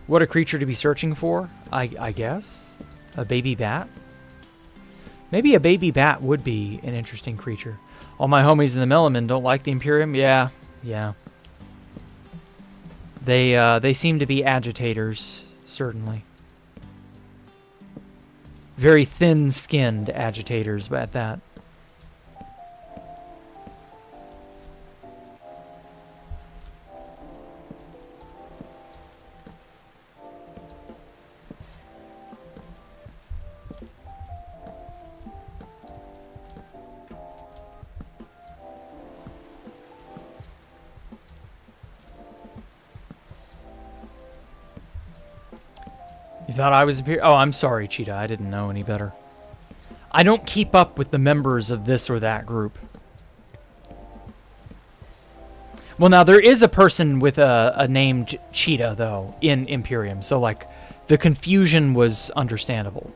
What a creature to be searching for, I guess. A baby bat. Maybe a baby bat would be an interesting creature. All my homies in the Melamin don't like the Imperium. Yeah, yeah. They seem to be agitators, certainly. Very thin-skinned agitators at that. You thought I was Imperial? Oh, I'm sorry, Cheetah. I didn't know any better. I don't keep up with the members of this or that group. Well, now, there is a person with a name Cheetah, though, in Imperium. So, like, the confusion was understandable.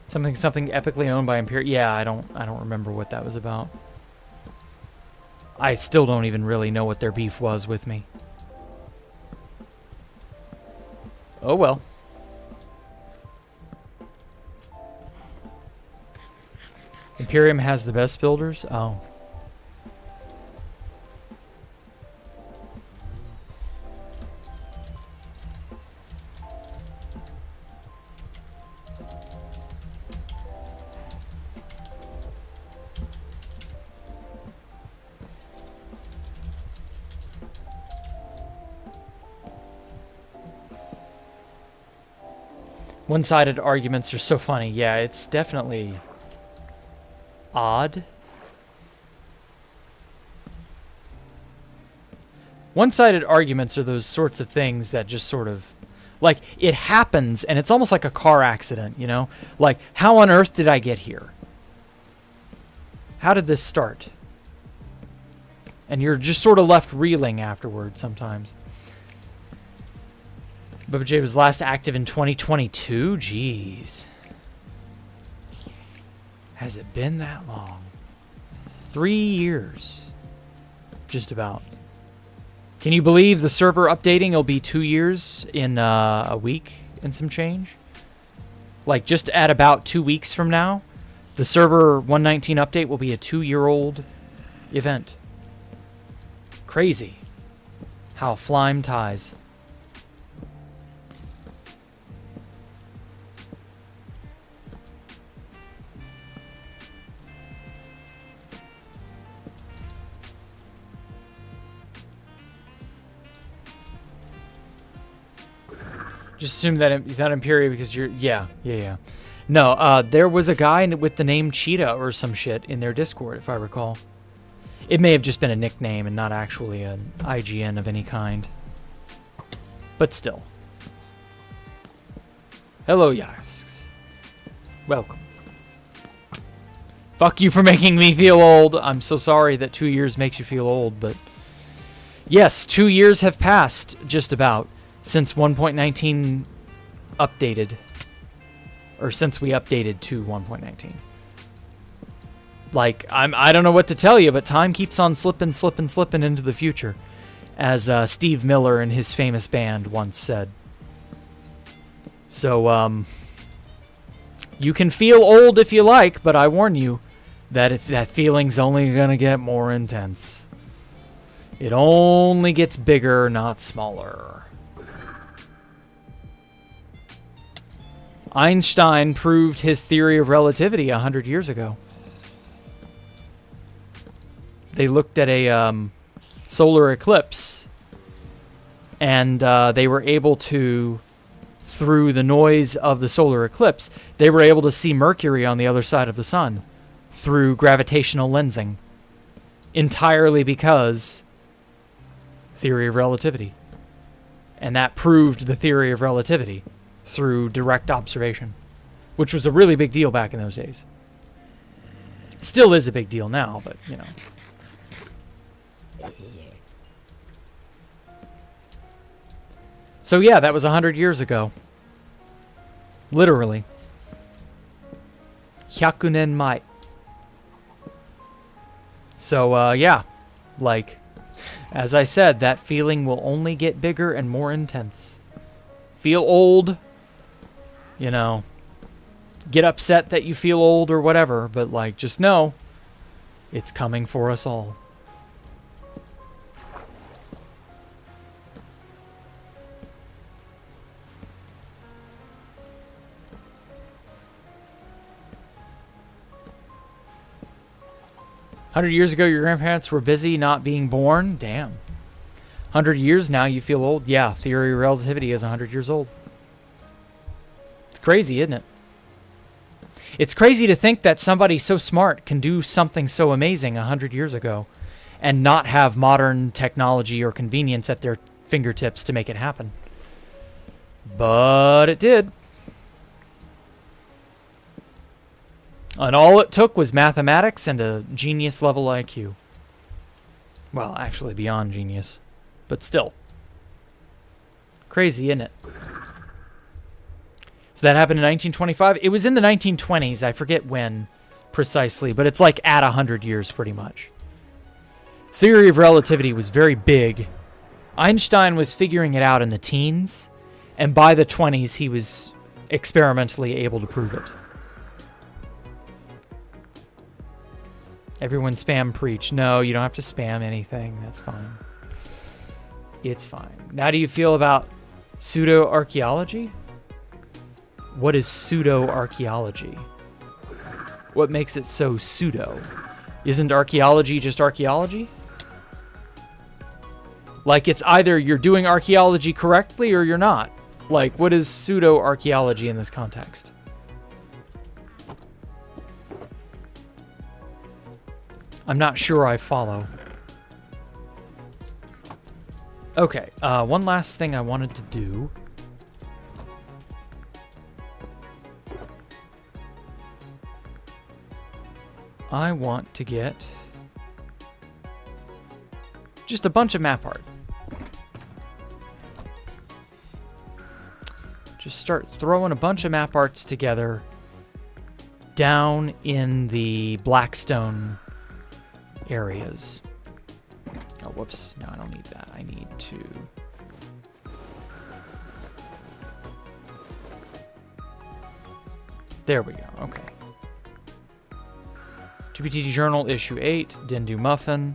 Something epically owned by Imperium. Yeah, I don't remember what that was about. I still don't even really know what their beef was with me. Oh, well. Imperium has the best builders? Oh. One-sided arguments are so funny. Yeah, it's definitely odd. One-sided arguments are those sorts of things that just sort of, like, it happens, and it's almost like a car accident, you know? Like, how on earth did I get here? How did this start? And you're just sort of left reeling afterward sometimes. Bubba J was last active in 2022? Jeez. Has it been that long? 3 years. Just about. Can you believe the server updating will be 2 years in a week and some change? Like, just at about 2 weeks from now, the server 119 update will be a 2-year-old event. Crazy. How flime ties. Just assume that it's not Imperium because you're... Yeah. No, there was a guy with the name Cheetah or some shit in their Discord, if I recall. It may have just been a nickname and not actually an IGN of any kind. But still. Hello, Yasks. Welcome. Fuck you for making me feel old. I'm so sorry that 2 years makes you feel old, but... Yes, 2 years have passed, just about. Since 1.19 updated, or since we updated to 1.19. Like, I don't know what to tell you, but time keeps on slipping into the future, as Steve Miller and his famous band once said. So, you can feel old if you like, but I warn you that that feeling's only gonna get more intense. It only gets bigger, not smaller. Einstein proved his theory of relativity 100 years ago. They looked at a solar eclipse, and they were able to, through the noise of the solar eclipse, they were able to see Mercury on the other side of the sun through gravitational lensing, entirely because theory of relativity. And that proved the theory of relativity through direct observation, which was a really big deal back in those days. Still is a big deal now, but, you know. So yeah, that was 100 years ago. Literally. Hyakunen mai. So, yeah. Like, as I said, that feeling will only get bigger and more intense. Feel old. You know, get upset that you feel old or whatever, but like, just know it's coming for us all. "100 years ago, your grandparents were busy not being born." Damn. 100 years now, you feel old? Yeah, theory of relativity is 100 years old. It's crazy, isn't it? It's crazy to think that somebody so smart can do something so amazing 100 years ago and not have modern technology or convenience at their fingertips to make it happen. But it did. And all it took was mathematics and a genius-level IQ. Well, actually beyond genius. But still. Crazy, isn't it? So that happened in 1925. It was in the 1920s. I forget when precisely, but it's like at 100 years pretty much. Theory of relativity was very big. Einstein was figuring it out in the teens, and by the 20s he was experimentally able to prove it. Everyone spam preach. No, you don't have to spam anything. That's fine. It's fine. Now, do you feel about pseudo-archaeology? What is pseudo-archaeology? What makes it so pseudo? Isn't archaeology just archaeology? Like, it's either you're doing archaeology correctly or you're not. Like, what is pseudo-archaeology in this context? I'm not sure I follow. Okay, one last thing I wanted to do. I want to get just a bunch of map art. Just start throwing a bunch of map arts together down in the Blackstone areas. Oh, whoops. No, I don't need that. I need to... There we go. Okay. TBTT Journal, Issue 8. Dindu Muffin.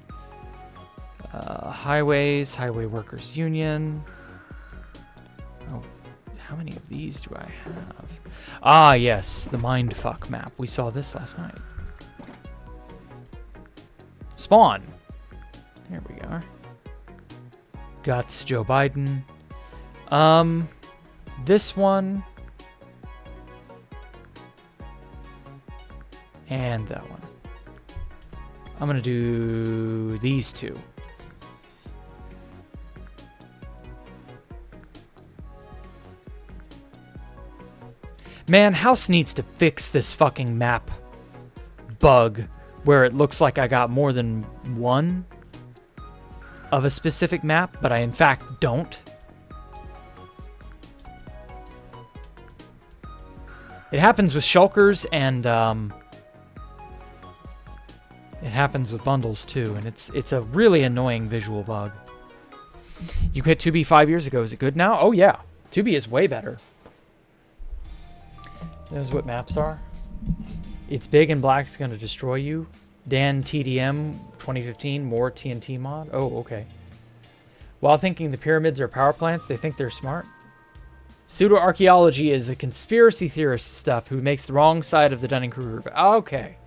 Highways. Highway Workers Union. Oh, how many of these do I have? Ah, yes. The Mindfuck map. We saw this last night. Spawn. There we are. Guts, Joe Biden. This one. And that one. I'm going to do these two. Man, House needs to fix this fucking map bug where it looks like I got more than one of a specific map, but I in fact don't. It happens with shulkers and it happens with bundles too, and it's a really annoying visual bug. You hit 2B 5 years ago. Is it good now? Oh yeah, 2B is way better. This is what maps are. It's big and black is going to destroy you. Dan TDM 2015, more TNT mod. Oh, okay. While thinking the pyramids are power plants, they think they're smart. Pseudo-archaeology is a conspiracy theorist stuff who makes the wrong side of the Dunning-Kruger. Okay.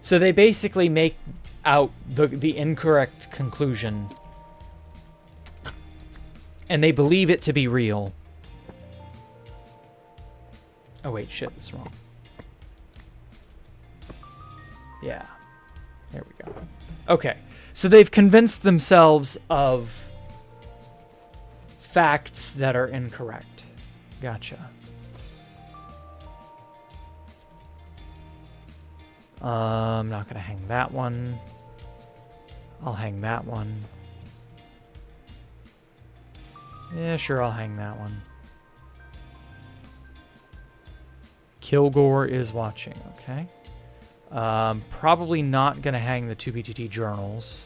So they basically make out the incorrect conclusion. And they believe it to be real. Oh, wait, shit, that's wrong. Yeah. There we go. Okay. So they've convinced themselves of facts that are incorrect. Gotcha. I'm not going to hang that one. I'll hang that one. Yeah, sure, I'll hang that one. Kilgore is watching, okay. Probably not going to hang the 2BTT journals.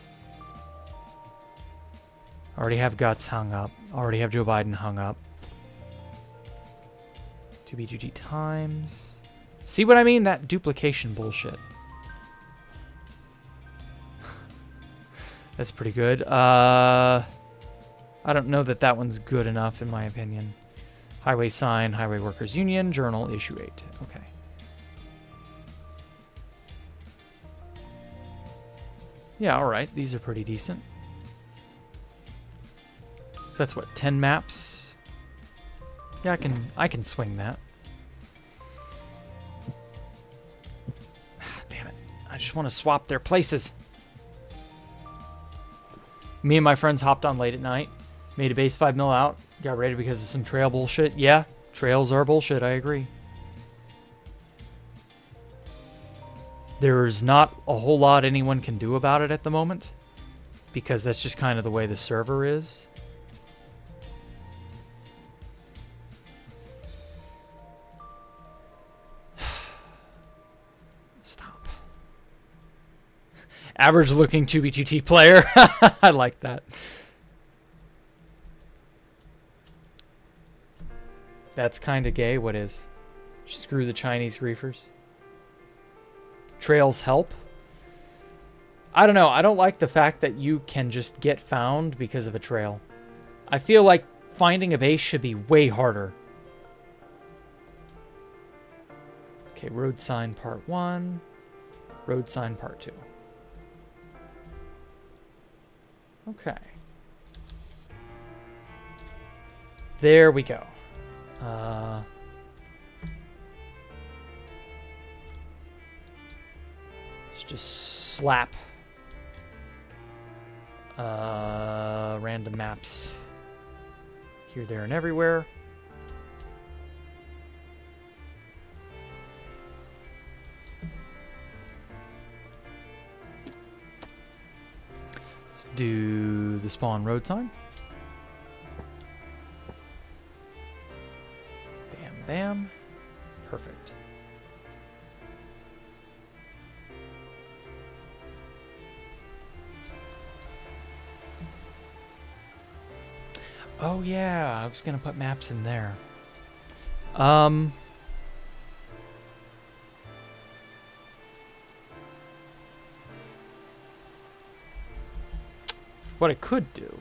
Already have Guts hung up. Already have Joe Biden hung up. 2BTT Times. See what I mean? That duplication bullshit. That's pretty good. I don't know that that one's good enough, in my opinion. Highway sign, Highway Workers Union, Journal, issue 8. Okay. Yeah, all right. These are pretty decent. So that's what, 10 maps? Yeah, I can swing that. Damn it. I just want to swap their places. Me and my friends hopped on late at night, made a base 5 mil out, got raided because of some trail bullshit. Yeah, trails are bullshit, I agree. There's not a whole lot anyone can do about it at the moment, because that's just kind of the way the server is. Stop. Average looking 2B2T player. I like that. That's kind of gay. What is? Screw the Chinese griefers. Trails help. I don't know. I don't like the fact that you can just get found because of a trail. I feel like finding a base should be way harder. Okay, road sign part 1. Road sign part 2. Okay. There we go. Let's just slap random maps here, there, and everywhere. Let's do the spawn road sign. Bam, bam. Perfect. Oh yeah, I was gonna put maps in there. What I could do.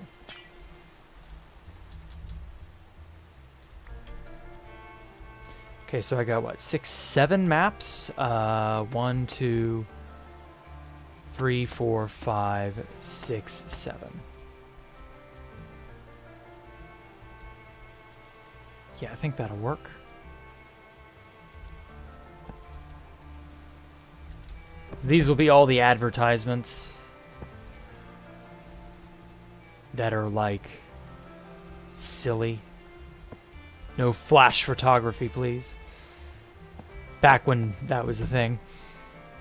Okay, so I got what, 6, 7 maps? 1, 2, 3, 4, 5, 6, 7. Yeah, I think that'll work. These will be all the advertisements that are like silly. No flash photography, please. Back when that was a thing.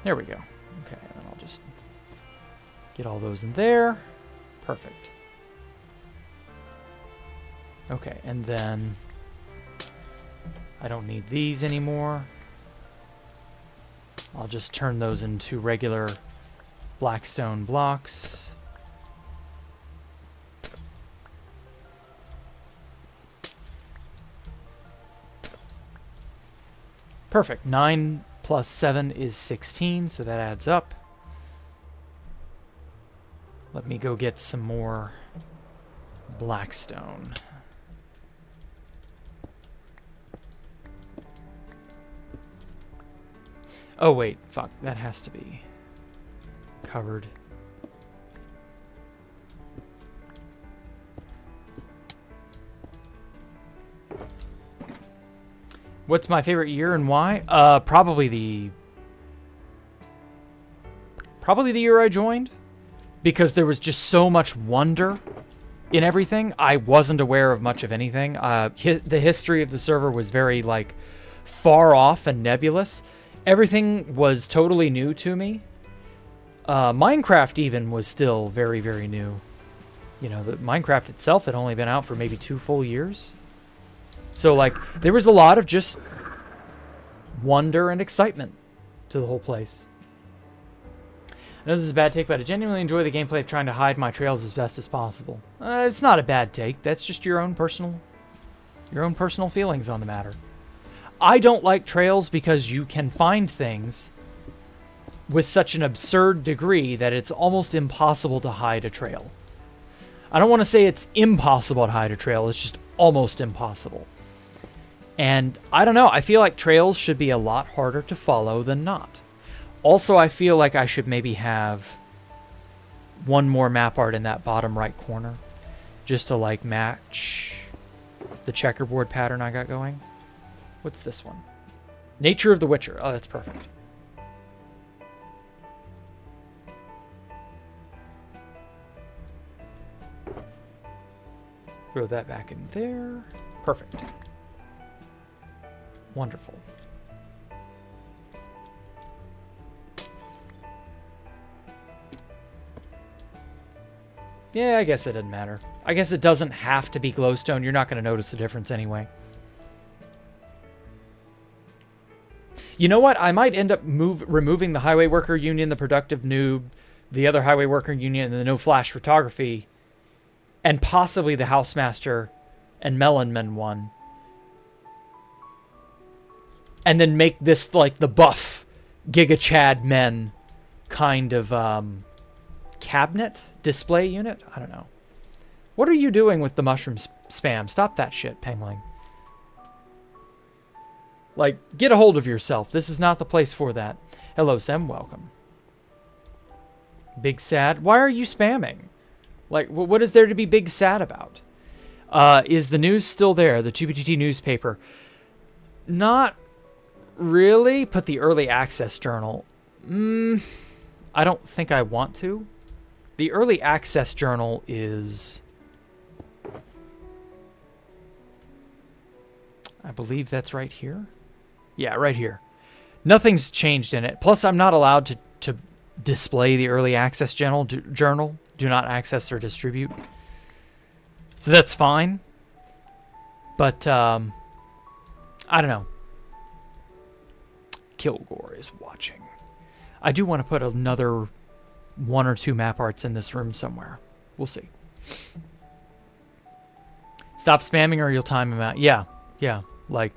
There we go. Okay, and then I'll just get all those in there. Perfect. Okay, and then I don't need these anymore. I'll just turn those into regular blackstone blocks. Perfect. 9 plus 7 is 16, so that adds up. Let me go get some more blackstone. Oh wait, fuck, that has to be covered. What's my favorite year and why? Probably the year I joined, because there was just so much wonder in everything. I wasn't aware of much of anything. The history of the server was very like far off and nebulous. Everything was totally new to me. Minecraft even was still very, very new. You know, the Minecraft itself had only been out for maybe 2 full years. So, like, there was a lot of just wonder and excitement to the whole place. I know this is a bad take, but I genuinely enjoy the gameplay of trying to hide my trails as best as possible. It's not a bad take. That's just your own personal feelings on the matter. I don't like trails because you can find things with such an absurd degree that it's almost impossible to hide a trail. I don't want to say it's impossible to hide a trail. It's just almost impossible. And I don't know. I feel like trails should be a lot harder to follow than not. Also, I feel like I should maybe have one more map art in that bottom right corner, just to like match the checkerboard pattern I got going. What's this one? Nature of the Witcher. Oh, that's perfect. Throw that back in there. Perfect. Wonderful. Yeah, I guess it doesn't matter. I guess it doesn't have to be glowstone. You're not going to notice the difference anyway. You know what? I might end up removing the Highway Worker Union, the Productive Noob, the other Highway Worker Union, and the No Flash Photography, and possibly the Housemaster and Melonman one. And then make this like the buff Giga Chad Men kind of cabinet display unit. I don't know. What are you doing with the mushroom spam? Stop that shit, Pengling. Like, get a hold of yourself. This is not the place for that. Hello, Sem. Welcome. Big sad. Why are you spamming? Like, what is there to be big sad about? Is the news still there? The 2BTT newspaper? Not really. Put the early access journal. I don't think I want to. The early access journal is... I believe that's right here. Yeah, right here. Nothing's changed in it. Plus, I'm not allowed to display the early access journal. Do not access or distribute. So that's fine. But, I don't know. Kilgore is watching. I do want to put another 1 or 2 map arts in this room somewhere. We'll see. Stop spamming or you'll time him out. Yeah. Yeah. Like,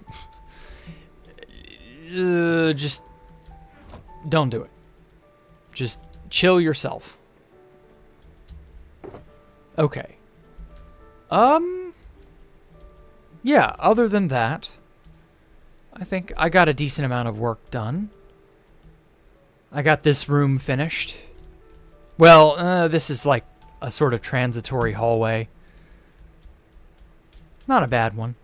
just don't do it. Just chill yourself. Okay. Yeah, other than that, I think I got a decent amount of work done. I got this room finished. Well, this is like a sort of transitory hallway. Not a bad one.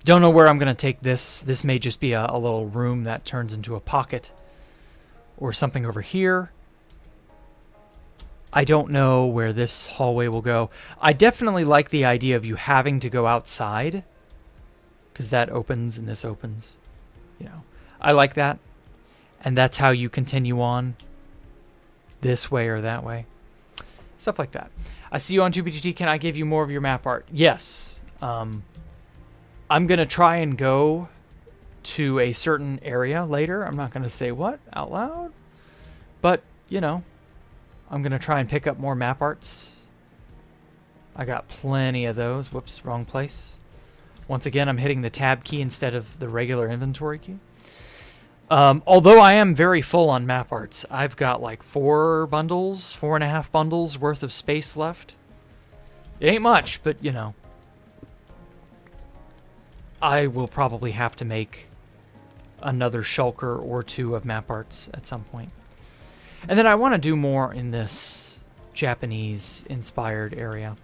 Don't know where I'm going to take this. This may just be a little room that turns into a pocket or something over here. I don't know where this hallway will go. I definitely like the idea of you having to go outside because that opens and this opens. You know, I like that. And that's how you continue on this way or that way. Stuff like that. I see you on 2BTT. Can I give you more of your map art? Yes. I'm going to try and go to a certain area later. I'm not going to say what out loud. But, you know, I'm going to try and pick up more map arts. I got plenty of those. Whoops, wrong place. Once again, I'm hitting the tab key instead of the regular inventory key. Although I am very full on map arts. I've got like 4.5 bundles worth of space left. It ain't much, but, you know. I will probably have to make another shulker or 2 of map arts at some point. And then I want to do more in this Japanese-inspired area.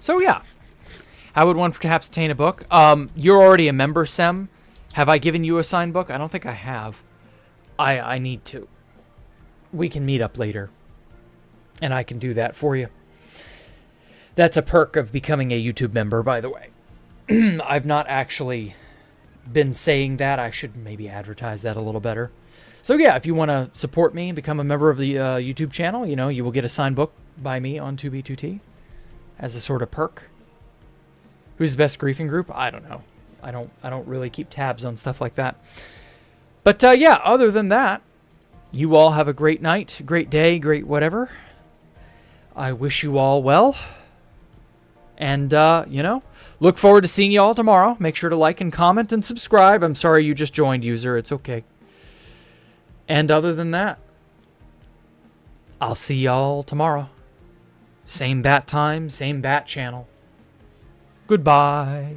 So, yeah. How would one perhaps obtain a book? You're already a member, Sem. Have I given you a signed book? I don't think I have. I need to. We can meet up later. And I can do that for you. That's a perk of becoming a YouTube member, by the way. I've not actually been saying that. I should maybe advertise that a little better. So yeah, if you want to support me and become a member of the YouTube channel, you know, you will get a signed book by me on 2B2T as a sort of perk. Who's the best griefing group? I don't know. I don't really keep tabs on stuff like that. But yeah, other than that, you all have a great night, great day, great whatever. I wish you all well. And, look forward to seeing you all tomorrow. Make sure to like and comment and subscribe. I'm sorry you just joined, user. It's okay. And other than that, I'll see y'all tomorrow. Same bat time, same bat channel. Goodbye.